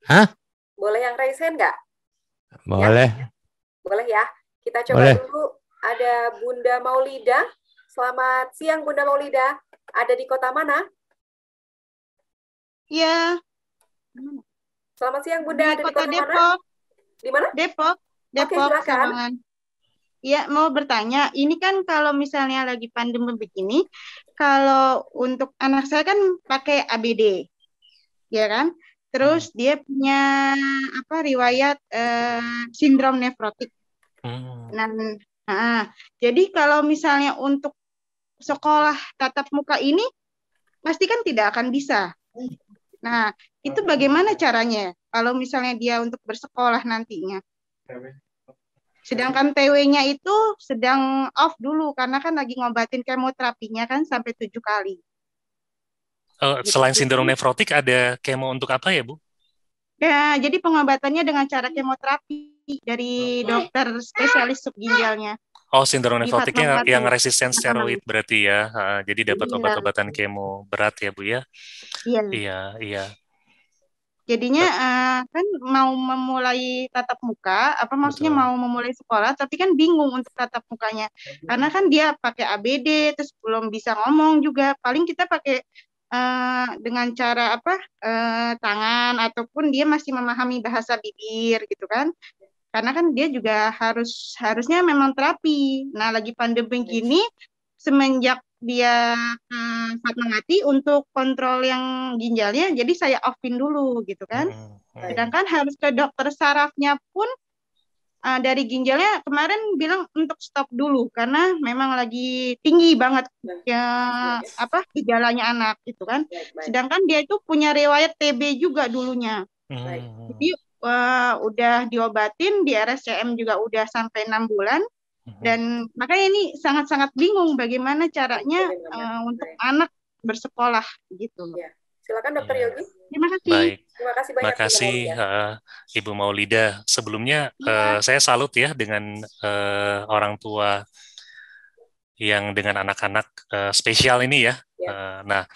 Hah? Boleh yang raise hand nggak? Boleh. Ya? Boleh ya. Kita coba dulu. Ada Bunda Maulida. Selamat siang, Bunda Maulida. Ada di kota mana? Ya. Selamat siang, Bunda. Ada di kota Depok. Mana? Di mana? Depok. Oke, silakan. Ya, mau bertanya. Ini kan kalau misalnya lagi pandemi begini, kalau untuk anak saya kan pakai ABD, ya kan? Terus dia punya riwayat sindrom nefrotik. Nah, jadi kalau misalnya untuk sekolah tatap muka ini pasti kan tidak akan bisa. Nah, itu bagaimana caranya kalau misalnya dia untuk bersekolah nantinya? Sedangkan TW-nya itu sedang off dulu karena kan lagi ngobatin kemoterapinya kan sampai 7 kali. Selain sindrom nefrotik ada kemo untuk apa ya, Bu? Ya, jadi pengobatannya dengan cara kemoterapi dari dokter spesialis subginjalnya. Oh, sindrom nefrotiknya yang resisten steroid berarti ya. Jadi dapat obat-obatan kemo berat ya, Bu ya? Iya. Iya. Jadinya kan mau memulai tatap muka, maksudnya mau memulai sekolah, tapi kan bingung untuk tatap mukanya. Karena kan dia pakai ABD, terus belum bisa ngomong juga. Paling kita pakai dengan cara tangan, ataupun dia masih memahami bahasa bibir gitu kan. Karena kan dia juga harusnya memang terapi. Nah, lagi pandemi gini, semenjak dia Fatmawati untuk kontrol yang ginjalnya, jadi saya offin dulu gitu kan. Sedangkan harus ke dokter sarafnya pun dari ginjalnya kemarin bilang untuk stop dulu karena memang lagi tinggi banget gejalanya anak gitu kan. Sedangkan dia itu punya riwayat TB juga dulunya. Jadi udah diobatin di RSCM juga udah sampai 6 bulan. Dan makanya ini sangat-sangat bingung bagaimana caranya untuk anak bersekolah gitu. Ya. Silakan Dokter Yogi. Terima kasih. Baik. Terima kasih banyak. Terima kasih Ibu Maulida. Sebelumnya saya salut ya dengan orang tua yang dengan anak-anak spesial ini ya. Nah,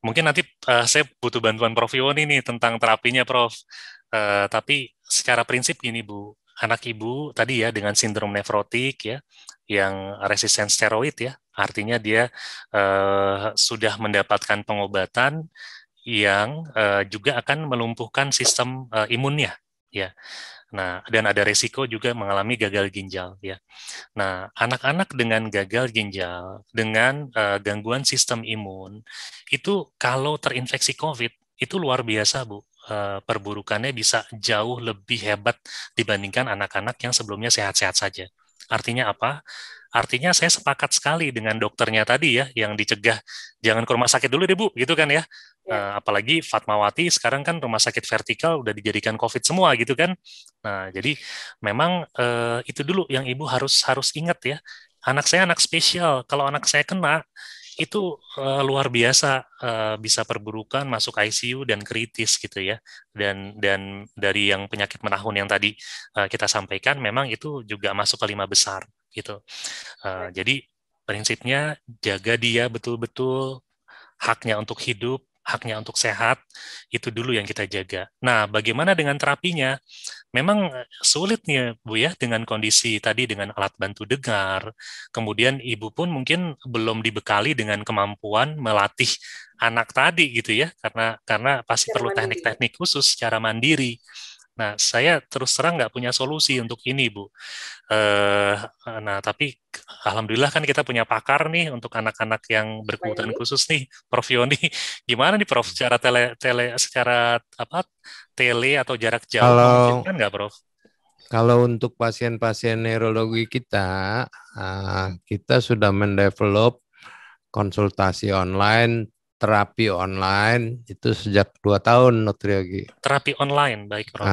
mungkin nanti saya butuh bantuan Prof. Iwon ini tentang terapinya, Prof. Tapi secara prinsip gini, Bu. Anak ibu tadi ya dengan sindrom nefrotik ya, yang resisten steroid ya, artinya dia sudah mendapatkan pengobatan yang juga akan melumpuhkan sistem imunnya ya. Nah, dan ada resiko juga mengalami gagal ginjal ya. Nah, anak-anak dengan gagal ginjal dengan gangguan sistem imun itu kalau terinfeksi COVID itu luar biasa, Bu. Perburukannya bisa jauh lebih hebat dibandingkan anak-anak yang sebelumnya sehat-sehat saja. Artinya apa? Artinya saya sepakat sekali dengan dokternya tadi ya, yang dicegah jangan ke rumah sakit dulu deh Bu, gitu kan ya. Apalagi Fatmawati sekarang kan rumah sakit vertikal udah dijadikan COVID semua gitu kan. Nah, jadi memang itu dulu yang Ibu harus ingat ya. Anak saya anak spesial. Kalau anak saya kena itu luar biasa bisa perburukan masuk ICU dan kritis gitu ya, dan dari yang penyakit menahun yang tadi kita sampaikan memang itu juga masuk ke 5 besar gitu. Jadi prinsipnya jaga dia betul-betul, haknya untuk hidup, haknya untuk sehat, itu dulu yang kita jaga. Nah, bagaimana dengan terapinya? Memang sulit nih Bu ya, dengan kondisi tadi dengan alat bantu dengar, kemudian ibu pun mungkin belum dibekali dengan kemampuan melatih anak tadi gitu ya, karena pasti perlu teknik-teknik khusus secara mandiri. Nah, saya terus terang nggak punya solusi untuk ini, Bu. Nah, tapi alhamdulillah kan kita punya pakar nih untuk anak-anak yang berkebutuhan khusus nih, Prof. Yoni. Gimana nih, Prof? Secara tele atau jarak jauh, kan nggak, Prof? Kalau untuk pasien-pasien neurologi kita, kita sudah mendevelop konsultasi online, terapi online itu sejak 2 tahun, Dr. Yogi. Terapi online, baik, Prof.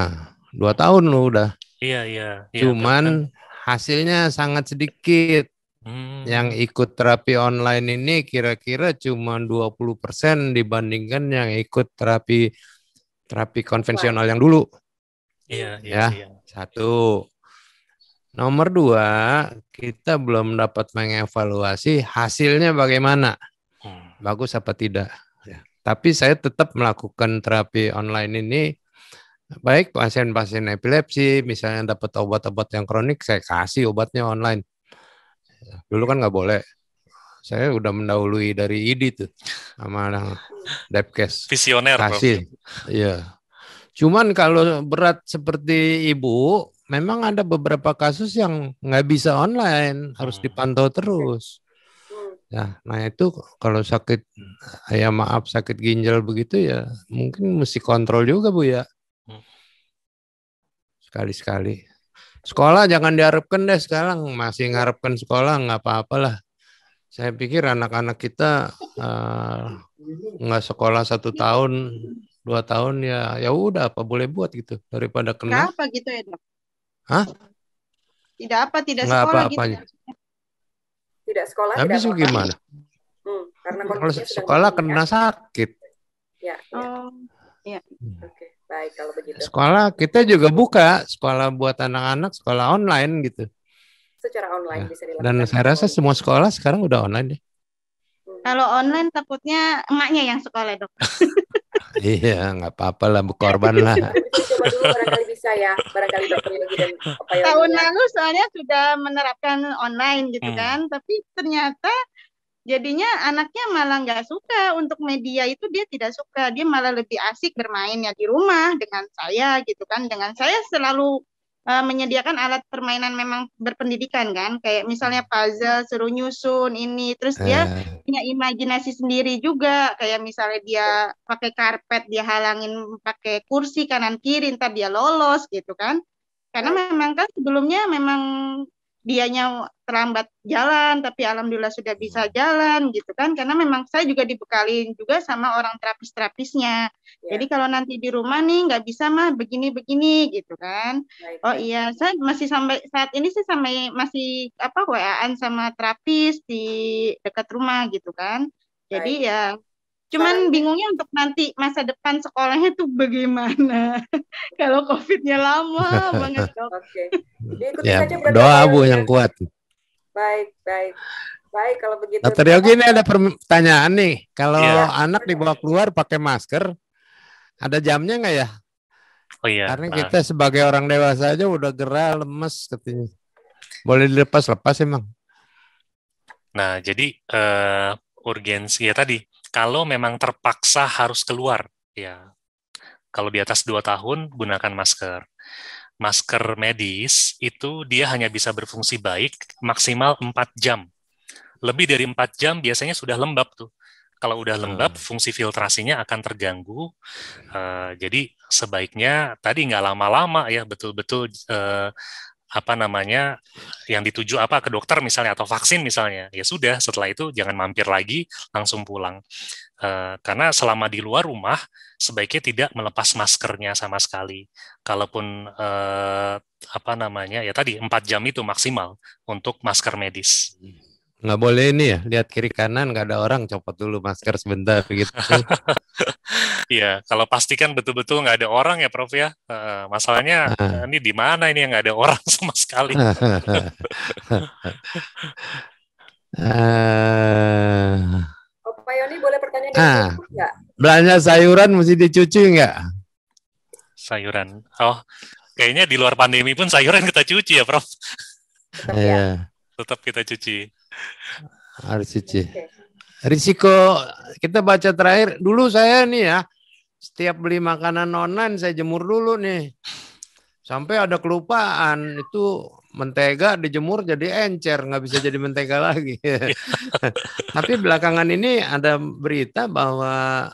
2 tahun loh udah. Iya. Cuman hasilnya sangat sedikit. Yang ikut terapi online ini kira-kira cuma 20% dibandingkan yang ikut terapi konvensional yang dulu. Iya. Satu. Nomor 2, kita belum dapat mengevaluasi hasilnya bagaimana. Bagus apa tidak. Tapi saya tetap melakukan terapi online ini. Baik pasien-pasien epilepsi, misalnya dapat obat-obat yang kronik, saya kasih obatnya online. Dulu kan nggak boleh. Saya udah mendahului dari ID tuh sama Depkes. Visioner, kasih. Iya. Cuman kalau berat seperti Ibu, memang ada beberapa kasus yang nggak bisa online, harus dipantau terus. Ya, nah itu kalau sakit, ya maaf sakit ginjal begitu ya mungkin mesti kontrol juga Bu ya, Hmm. sekali-sekali. Sekolah jangan diharapkan deh sekarang, masih ngarepkan sekolah nggak apa-apalah. Saya pikir anak-anak kita nggak sekolah 1 tahun, 2 tahun ya ya udah apa boleh buat gitu daripada Nggak kena. apa gitu ya dok? Hah? Tidak Nggak sekolah gitu. apa-apanya. Tidak sekolah, tidak Habis itu apa-apa. gimana? Karena Kalau kondisinya sedang sekolah begini ya. kena sakit. Ya, ya. Oh, ya. Oke, baik kalau begitu. Sekolah kita juga buka sekolah buat anak-anak, sekolah online gitu. Secara online Ya. bisa dilakukan. Dan saya rasa semua sekolah sekarang udah online deh. Kalau online takutnya emaknya yang sekolah dok. Iya, nggak apa-apa lah, berkorban lah. Bisa dicoba dulu, barangkali bisa ya, barangkali Dokter Yogi dan Pak Yoni Tahun ya. lalu soalnya sudah menerapkan online gitu kan, tapi ternyata jadinya anaknya malah nggak suka untuk media itu, dia tidak suka, dia malah lebih asik bermain ya di rumah dengan saya gitu kan. Dengan saya selalu menyediakan alat permainan memang berpendidikan kan, kayak misalnya puzzle, suruh nyusun ini, terus dia punya imajinasi sendiri juga, kayak misalnya dia pakai karpet, dia halangin pakai kursi kanan kiri, ntar dia lolos gitu kan. Karena memang kan sebelumnya memang dianya terlambat jalan, tapi alhamdulillah sudah bisa jalan gitu kan, karena memang saya juga dibekalin juga sama orang terapis-terapisnya. Jadi kalau nanti di rumah nih nggak bisa mah begini-begini gitu kan. Oh iya, saya masih sampai saat ini sih masih WA-an sama terapis di dekat rumah gitu kan. Jadi ya cuman bingungnya untuk nanti masa depan sekolahnya tuh bagaimana. Kalau COVID-nya lama banget dok. Oke. Diikuti Ya, saja berarti doa Pak Bu Yoni yang ya. kuat. Baik, baik. Baik kalau begitu. Dokter Yogi ini ada pertanyaan nih. Kalau Iya. anak dibawa keluar pakai masker, ada jamnya nggak ya? Oh iya. Karena kita sebagai orang dewasa aja udah gerah, lemes katanya. Boleh dilepas-lepas emang? Nah, jadi urgensi ya tadi, kalau memang terpaksa harus keluar, ya kalau di atas 2 tahun gunakan masker. Masker medis itu dia hanya bisa berfungsi baik maksimal 4 jam. Lebih dari 4 jam biasanya sudah lembab tuh. Kalau udah lembab, fungsi filtrasinya akan terganggu. Jadi sebaiknya tadi nggak lama-lama ya, betul-betul yang dituju ke dokter misalnya atau vaksin misalnya, ya sudah, setelah itu jangan mampir lagi, langsung pulang. Karena selama di luar rumah sebaiknya tidak melepas maskernya sama sekali. Kalaupun ya tadi 4 jam itu maksimal untuk masker medis. Nggak boleh ini ya, lihat kiri kanan nggak ada orang, copot dulu masker sebentar begitu. Iya, kalau pastikan betul-betul nggak ada orang ya Prof ya. Masalahnya ini di mana ini yang nggak ada orang sama sekali. Pak Yoni boleh pertanyaan nggak? Belanja sayuran mesti dicuci nggak? Sayuran, kayaknya di luar pandemi pun sayuran kita cuci ya Prof. Tetap kita cuci. Harus cuci. Risiko kita baca terakhir dulu saya nih ya, setiap beli makanan online saya jemur dulu nih, sampai ada kelupaan itu mentega dijemur jadi encer, nggak bisa jadi mentega lagi. Tapi belakangan ini ada berita bahwa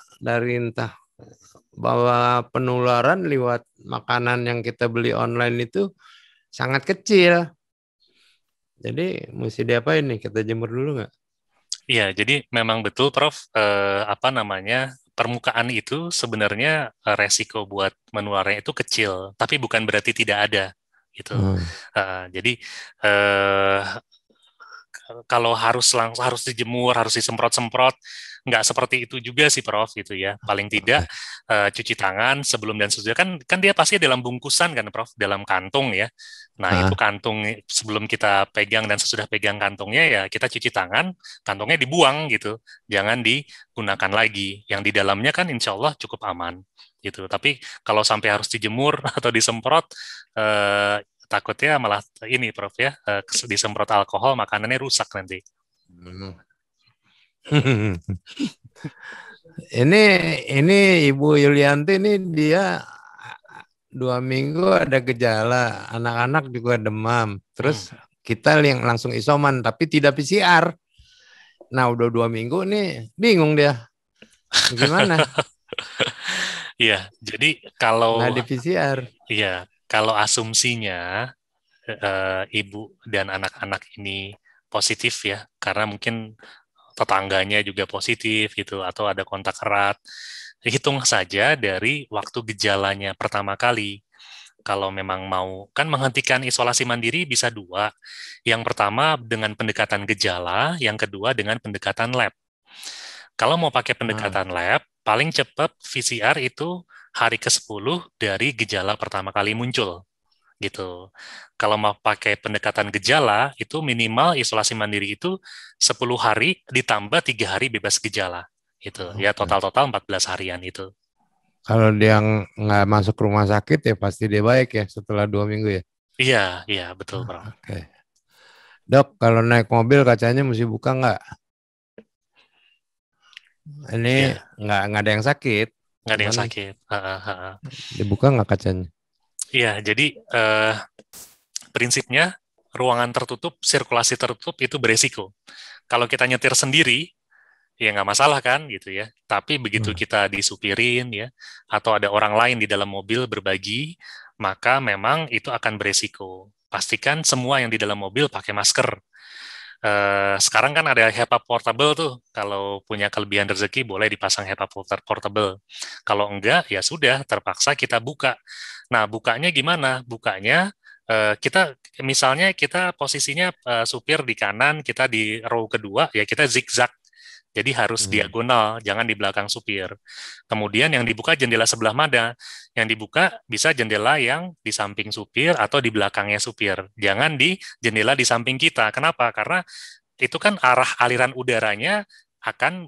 bahwa penularan lewat makanan yang kita beli online itu sangat kecil. Jadi mesti diapain nih? Kita jemur dulu nggak? Iya, jadi memang betul Prof, permukaan itu sebenarnya resiko buat menularnya itu kecil, tapi bukan berarti tidak ada gitu. Jadi kalau harus dijemur, harus disemprot-semprot, nggak seperti itu juga sih Prof gitu ya. Paling tidak cuci tangan sebelum dan sesudah, kan dia pasti dalam bungkusan kan Prof, dalam kantung ya. Nah itu kantung sebelum kita pegang dan sesudah pegang kantungnya ya kita cuci tangan, kantungnya dibuang gitu, jangan digunakan lagi. Yang di dalamnya kan insya Allah cukup aman gitu. Tapi kalau sampai harus dijemur atau disemprot, takutnya malah ini Prof ya, disemprot alkohol makanannya rusak nanti. Ini Ibu Yulianti ini dia 2 minggu ada gejala, anak-anak juga demam, terus kita langsung isoman tapi tidak PCR. Nah, udah 2 minggu nih, bingung dia. Gimana? Iya, jadi Nggak kalau di PCR. kalau asumsinya ibu dan anak-anak ini positif ya, karena mungkin tetangganya juga positif gitu atau ada kontak erat. Hitung saja dari waktu gejalanya pertama kali. Kalau memang mau kan menghentikan isolasi mandiri bisa dua. Yang pertama dengan pendekatan gejala, yang kedua dengan pendekatan lab. Kalau mau pakai Ah, pendekatan lab, paling cepat PCR itu hari ke-10 dari gejala pertama kali muncul gitu. Kalau mau pakai pendekatan gejala, itu minimal isolasi mandiri itu 10 hari ditambah 3 hari bebas gejala. Gitu. Ya oke. total-total 14 harian itu. Kalau dia nggak masuk rumah sakit ya pasti dia baik ya setelah 2 minggu ya. Iya, iya betul, Bro. Oke. Dok, kalau naik mobil kacanya mesti buka nggak? Ini Ya, nggak ada yang sakit, nggak ada cuman yang sakit. dibuka nggak kacanya? Iya, jadi prinsipnya ruangan tertutup, sirkulasi tertutup itu beresiko. Kalau kita nyetir sendiri, ya nggak masalah kan gitu ya. Tapi begitu Hmm. kita disupirin ya, atau ada orang lain di dalam mobil berbagi, maka memang itu akan beresiko. Pastikan semua yang di dalam mobil pakai masker. Sekarang kan ada HEPA portable tuh. Kalau punya kelebihan rezeki boleh dipasang HEPA portable. Kalau enggak, ya sudah terpaksa kita buka. Nah, bukanya gimana? Bukanya kita misalnya kita posisinya supir di kanan, kita di row kedua, ya kita zigzag. Jadi harus Hmm. diagonal, jangan di belakang supir. Kemudian yang dibuka jendela sebelah mana? Yang dibuka bisa jendela yang di samping supir atau di belakangnya supir. Jangan di jendela di samping kita. Kenapa? Karena itu kan arah aliran udaranya akan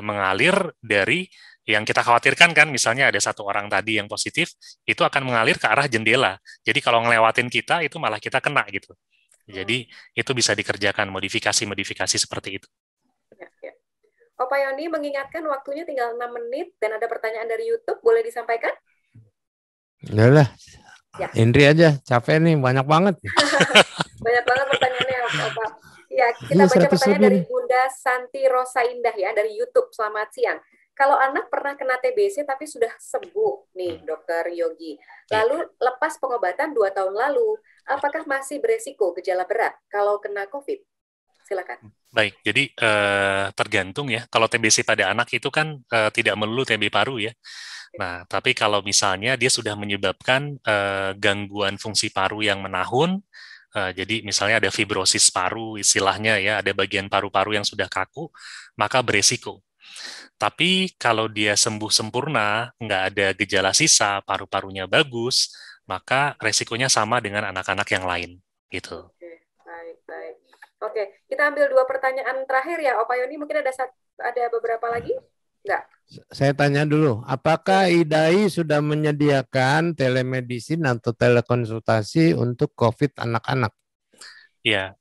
mengalir dari yang kita khawatirkan kan, misalnya ada satu orang tadi yang positif, itu akan mengalir ke arah jendela. Jadi kalau ngelewatin kita, itu malah kita kena gitu. Hmm, Jadi itu bisa dikerjakan modifikasi-modifikasi seperti itu. ya, ya. Oh, Pak Yoni mengingatkan waktunya tinggal 6 menit dan ada pertanyaan dari YouTube, boleh disampaikan? Yalah, Ya, Indri aja, capek nih, banyak banget. banyak banget pertanyaannya, Pak. Ya, kita Iya, baca 100 pertanyaan lebih dari nih. Bunda Santi Rosa Indah ya, dari YouTube. Selamat siang. Kalau anak pernah kena TBC tapi sudah sembuh nih, Dokter Yogi. Iya. Lalu lepas pengobatan 2 tahun lalu, apakah masih beresiko gejala berat kalau kena COVID? Silakan. Baik, jadi tergantung ya. Kalau TBC pada anak itu kan tidak melulu TB paru ya. Nah, tapi kalau misalnya dia sudah menyebabkan gangguan fungsi paru yang menahun, jadi misalnya ada fibrosis paru istilahnya ya, ada bagian paru-paru yang sudah kaku, maka beresiko. Tapi kalau dia sembuh sempurna, nggak ada gejala sisa, paru-parunya bagus, maka resikonya sama dengan anak-anak yang lain, gitu. Oke, baik, baik. Oke, kita ambil 2 pertanyaan terakhir ya, Opa Yoni. Mungkin ada beberapa lagi? Enggak. Saya tanya dulu, apakah IDAI sudah menyediakan telemedicine atau telekonsultasi untuk COVID anak-anak? Ya,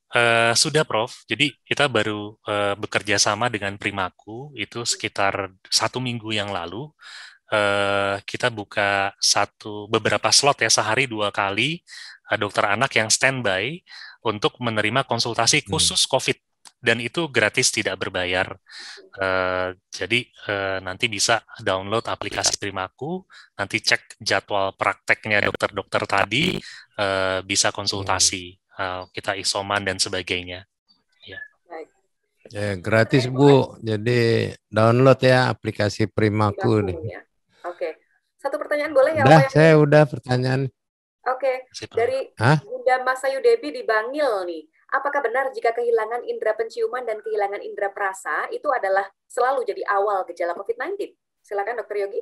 sudah Prof. Jadi kita baru bekerja sama dengan Primaku itu sekitar 1 minggu yang lalu. Kita buka beberapa slot ya sehari 2 kali dokter anak yang standby untuk menerima konsultasi khusus COVID dan itu gratis tidak berbayar. Jadi nanti bisa download aplikasi Primaku, nanti cek jadwal prakteknya dokter-dokter tadi, bisa konsultasi, kita isoman dan sebagainya. Ya. Baik. Ya, gratis Bu. Jadi download ya aplikasi Primaku nih. Ya. Oke. Satu pertanyaan boleh ya, Udah, Opa Yoni? saya udah pertanyaan. Oke. Dari Hah? Bunda Masayu Debi di Bangil nih. Apakah benar jika kehilangan indera penciuman dan kehilangan indera perasa itu adalah selalu jadi awal gejala COVID-19? Silakan Dokter Yogi.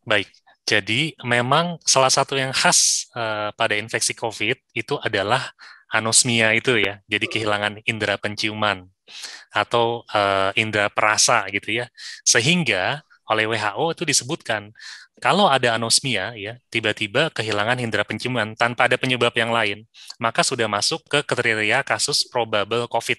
Baik, jadi memang salah satu yang khas pada infeksi COVID itu adalah anosmia itu ya, jadi kehilangan indera penciuman atau indera perasa gitu ya, sehingga oleh WHO itu disebutkan kalau ada anosmia ya, tiba-tiba kehilangan indera penciuman tanpa ada penyebab yang lain, maka sudah masuk ke kriteria kasus probable COVID.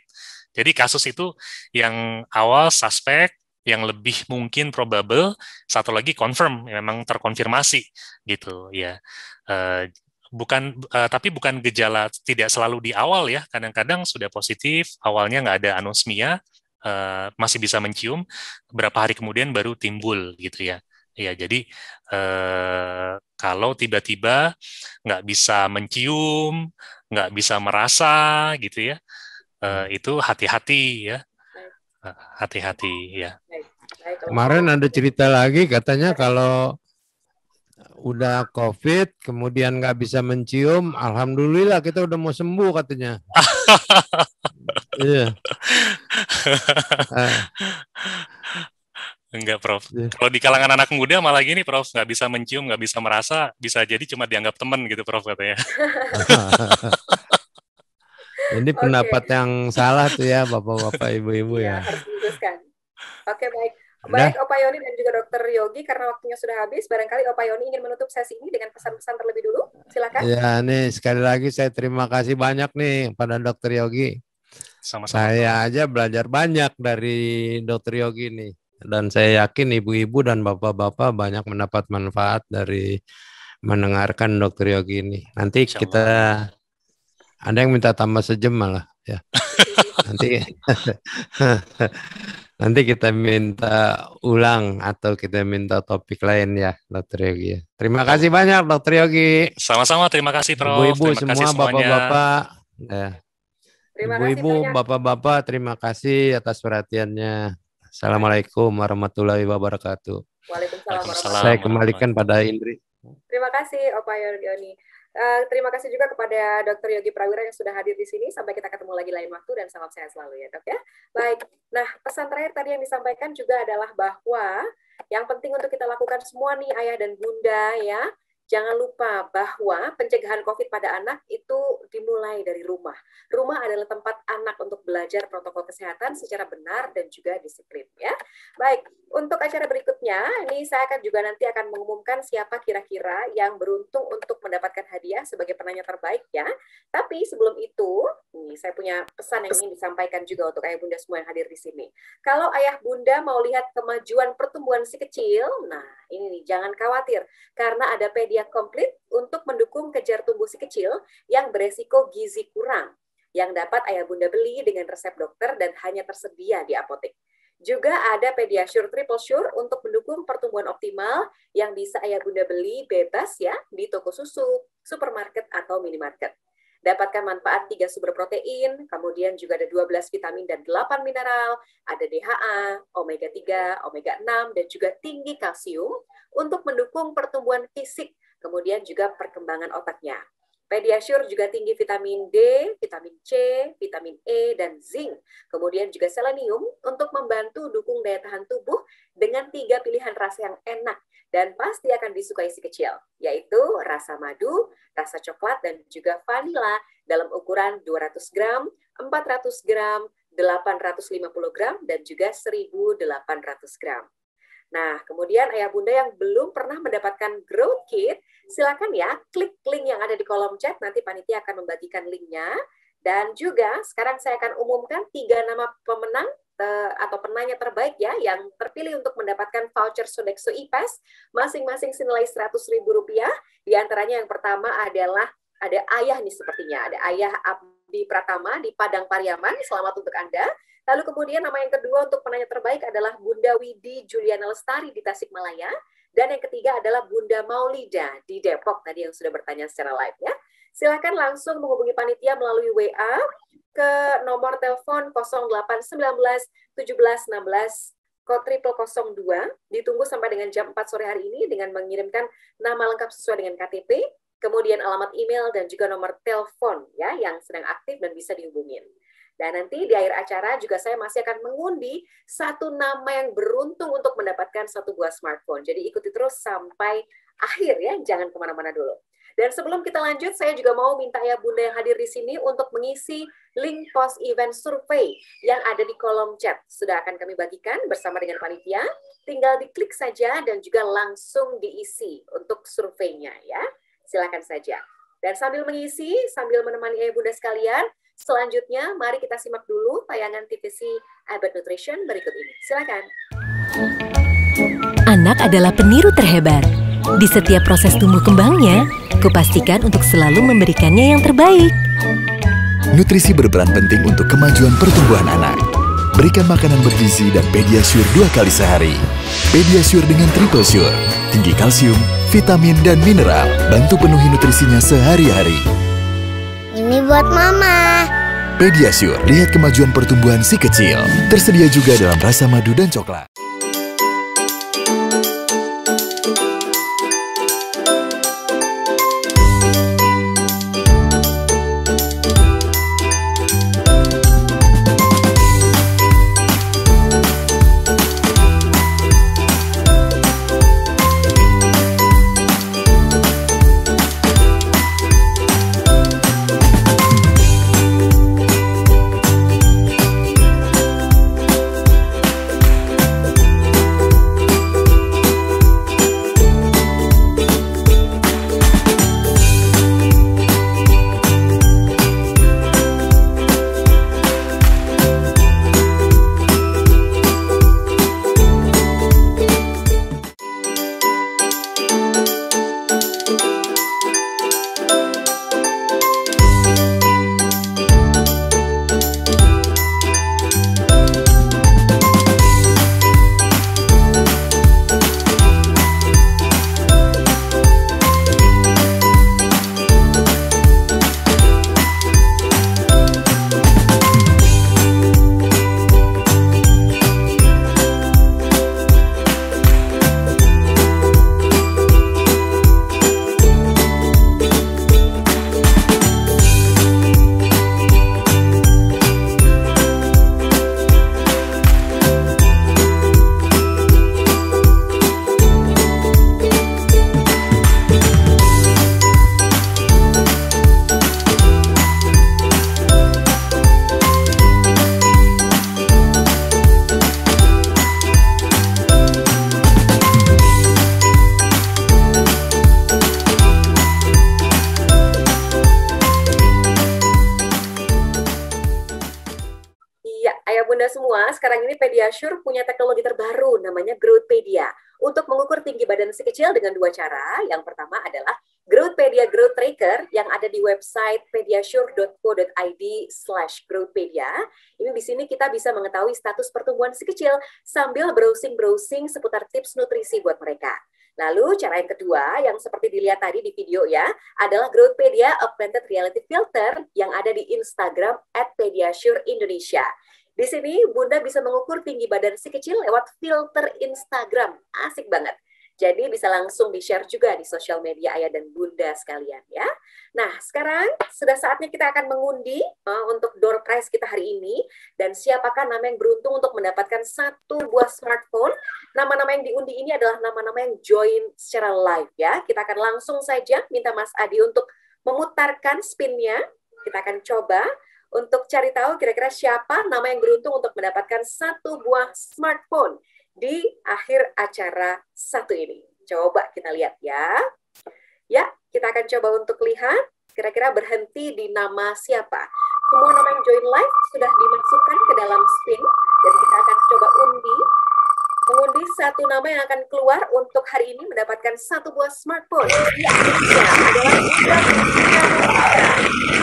Jadi kasus itu yang awal suspek, yang lebih mungkin probable, satu lagi confirm, memang terkonfirmasi gitu ya. Tapi bukan gejala tidak selalu di awal ya. Kadang-kadang sudah positif, awalnya nggak ada anosmia, masih bisa mencium, berapa hari kemudian baru timbul gitu ya. Ya, jadi kalau tiba-tiba nggak bisa mencium, nggak bisa merasa gitu ya, itu hati-hati ya, hati-hati ya. Kemarin ada cerita lagi katanya kalau udah COVID kemudian nggak bisa mencium, alhamdulillah kita udah mau sembuh katanya. Iya. Enggak, Prof. Kalau di kalangan anak muda malah gini, Prof, nggak bisa mencium, nggak bisa merasa, bisa jadi cuma dianggap teman gitu, Prof, katanya. Ini pendapat yang salah tuh ya, Bapak-bapak, Ibu-ibu ya. Harus diluruskan. Oke, baik. Baik, Opa Yoni dan juga Dr. Yogi, karena waktunya sudah habis, barangkali Opa Yoni ingin menutup sesi ini dengan pesan-pesan terlebih dulu. Silakan. Ya, nih sekali lagi saya terima kasih banyak nih pada Dr. Yogi. Sama-sama. Saya aja belajar banyak dari Dr. Yogi nih. Dan saya yakin ibu-ibu dan bapak-bapak banyak mendapat manfaat dari mendengarkan Dr. Yogi ini. Nanti kita ada yang minta tambah sejam malah ya. Nanti kita minta ulang atau kita minta topik lain ya, Dr. Yogi. Terima kasih banyak, Dr. Yogi. Sama-sama, terima kasih, Prof. Ibu-ibu terima semua, bapak-bapak. Ya. Ibu-ibu, bapak-bapak, terima kasih atas perhatiannya. Assalamualaikum warahmatullahi wabarakatuh. Waalaikumsalam. Saya kembalikan pada Indri. Terima kasih, Opa Yoni. Terima kasih juga kepada Dr. Yogi Prawira yang sudah hadir di sini. Sampai kita ketemu lagi lain waktu dan salam sehat selalu ya, Dok ya. Baik. Nah, pesan terakhir tadi yang disampaikan juga adalah bahwa yang penting untuk kita lakukan semua nih ayah dan bunda ya. Jangan lupa bahwa pencegahan COVID pada anak itu dimulai dari rumah. Rumah adalah tempat anak untuk belajar protokol kesehatan secara benar dan juga disiplin ya. Baik, untuk acara berikutnya ini saya nanti akan mengumumkan siapa kira-kira yang beruntung untuk mendapatkan hadiah sebagai penanya terbaik ya. Tapi sebelum itu, nih saya punya pesan yang ingin disampaikan juga untuk ayah bunda semua yang hadir di sini. Kalau ayah bunda mau lihat kemajuan pertumbuhan si kecil, nah ini nih jangan khawatir karena ada Pedia Komplit untuk mendukung kejar tumbuh si kecil yang beresiko gizi kurang yang dapat ayah bunda beli dengan resep dokter dan hanya tersedia di apotek. Juga ada Pediasure Triple Sure untuk mendukung pertumbuhan optimal yang bisa ayah bunda beli bebas ya di toko susu, supermarket atau minimarket. Dapatkan manfaat 3 sumber protein, kemudian juga ada 12 vitamin dan 8 mineral, ada DHA, omega 3, omega 6, dan juga tinggi kalsium untuk mendukung pertumbuhan fisik, kemudian juga perkembangan otaknya. Pediasure juga tinggi vitamin D, vitamin C, vitamin E, dan zinc. Kemudian juga selenium untuk membantu dukung daya tahan tubuh dengan 3 pilihan rasa yang enak dan pasti akan disukai si kecil, yaitu rasa madu, rasa coklat, dan juga vanila dalam ukuran 200 gram, 400 gram, 850 gram, dan juga 1.800 gram. Nah, kemudian ayah bunda yang belum pernah mendapatkan Growth Kit, silakan ya klik link yang ada di kolom chat, nanti panitia akan membagikan linknya. Dan juga sekarang saya akan umumkan 3 nama pemenang atau penanya terbaik ya, yang terpilih untuk mendapatkan voucher Sodexo ePass, masing-masing senilai Rp100.000. Di antaranya yang pertama adalah, ada ayah nih sepertinya, ada ayah Abdi Pratama di Padang Pariaman, selamat untuk Anda. Lalu kemudian nama yang kedua untuk penanya terbaik adalah Bunda Widi Juliana Lestari di Tasikmalaya. Dan yang ketiga adalah Bunda Maulida di Depok, tadi yang sudah bertanya secara live ya. Silakan langsung menghubungi panitia melalui WA ke nomor telepon 0819 17 16 kode 0002. Ditunggu sampai dengan jam 4 sore hari ini dengan mengirimkan nama lengkap sesuai dengan KTP, kemudian alamat email dan juga nomor telepon ya yang sedang aktif dan bisa dihubungin. Dan nanti di akhir acara juga saya masih akan mengundi 1 nama yang beruntung untuk mendapatkan 1 buah smartphone. Jadi ikuti terus sampai akhir ya, jangan kemana-mana dulu. Dan sebelum kita lanjut, saya juga mau minta ya bunda yang hadir di sini untuk mengisi link post event survei yang ada di kolom chat. Sudah akan kami bagikan bersama dengan panitia. Tinggal diklik saja dan juga langsung diisi untuk surveinya ya. Silakan saja. Dan sambil mengisi, sambil menemani ayah bunda sekalian, selanjutnya mari kita simak dulu tayangan TVC Abad Nutrition berikut ini. Silakan. Anak adalah peniru terhebat. Di setiap proses tumbuh kembangnya, kupastikan untuk selalu memberikannya yang terbaik. Nutrisi berperan penting untuk kemajuan pertumbuhan anak. Berikan makanan bergizi dan Pediasure 2 kali sehari. Pediasure dengan Triple Sure. Tinggi kalsium, vitamin, dan mineral. Bantu penuhi nutrisinya sehari-hari. Ini buat Mama. Pediasure, lihat kemajuan pertumbuhan si kecil. Tersedia juga dalam rasa madu dan coklat. Semua, sekarang ini Pediasure punya teknologi terbaru namanya Growthpedia untuk mengukur tinggi badan si kecil dengan dua cara. Yang pertama adalah Growthpedia Growth Tracker yang ada di website pediasure.co.id/growthpedia. Ini di sini kita bisa mengetahui status pertumbuhan si kecil sambil browsing seputar tips nutrisi buat mereka. Lalu cara yang kedua yang seperti dilihat tadi di video ya, adalah Growthpedia Augmented Reality Filter yang ada di Instagram @pediasure_Indonesia. Di sini Bunda bisa mengukur tinggi badan si kecil lewat filter Instagram. Asik banget. Jadi bisa langsung di-share juga di sosial media Ayah dan Bunda sekalian ya. Nah, sekarang sudah saatnya kita akan mengundi untuk door prize kita hari ini. Dan siapakah nama yang beruntung untuk mendapatkan satu buah smartphone? Nama-nama yang diundi ini adalah nama-nama yang join secara live ya. Kita akan langsung saja minta Mas Adi untuk memutarkan spinnya. Kita akan coba untuk cari tahu kira-kira siapa nama yang beruntung untuk mendapatkan satu buah smartphone di akhir acara satu ini. Coba kita lihat ya. Ya, kita akan coba untuk lihat kira-kira berhenti di nama siapa. Semua nama yang join live sudah dimasukkan ke dalam spin dan kita akan coba mengundi satu nama yang akan keluar untuk hari ini mendapatkan satu buah smartphone. Ya, adalah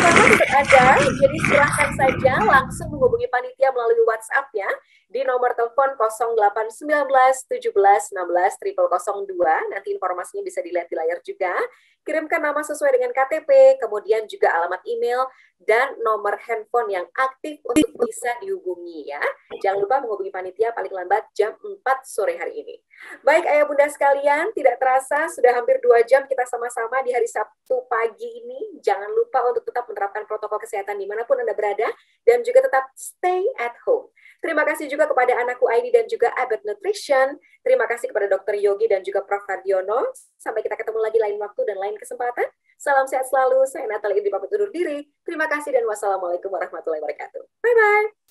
selamat untuk Anda, jadi silahkan saja langsung menghubungi panitia melalui WhatsApp ya, di nomor telepon 0819 17 16 0002. Nanti informasinya bisa dilihat di layar juga. Kirimkan nama sesuai dengan KTP, kemudian juga alamat email, dan nomor handphone yang aktif untuk bisa dihubungi ya. Jangan lupa menghubungi panitia paling lambat jam 4 sore hari ini. Baik Ayah Bunda sekalian, tidak terasa sudah hampir 2 jam kita sama-sama di hari Sabtu pagi ini. Jangan lupa untuk tetap menerapkan protokol kesehatan dimanapun Anda berada, dan juga tetap stay at home. Terima kasih juga kepada Anakku ID dan juga Abed Nutrition. Terima kasih kepada Dr. Yogi dan juga Prof. Hardiono. Sampai kita ketemu lagi lain waktu dan lain kesempatan. Salam sehat selalu. Saya Natalie Indri pamit undur diri. Terima kasih dan wassalamualaikum warahmatullahi wabarakatuh. Bye-bye.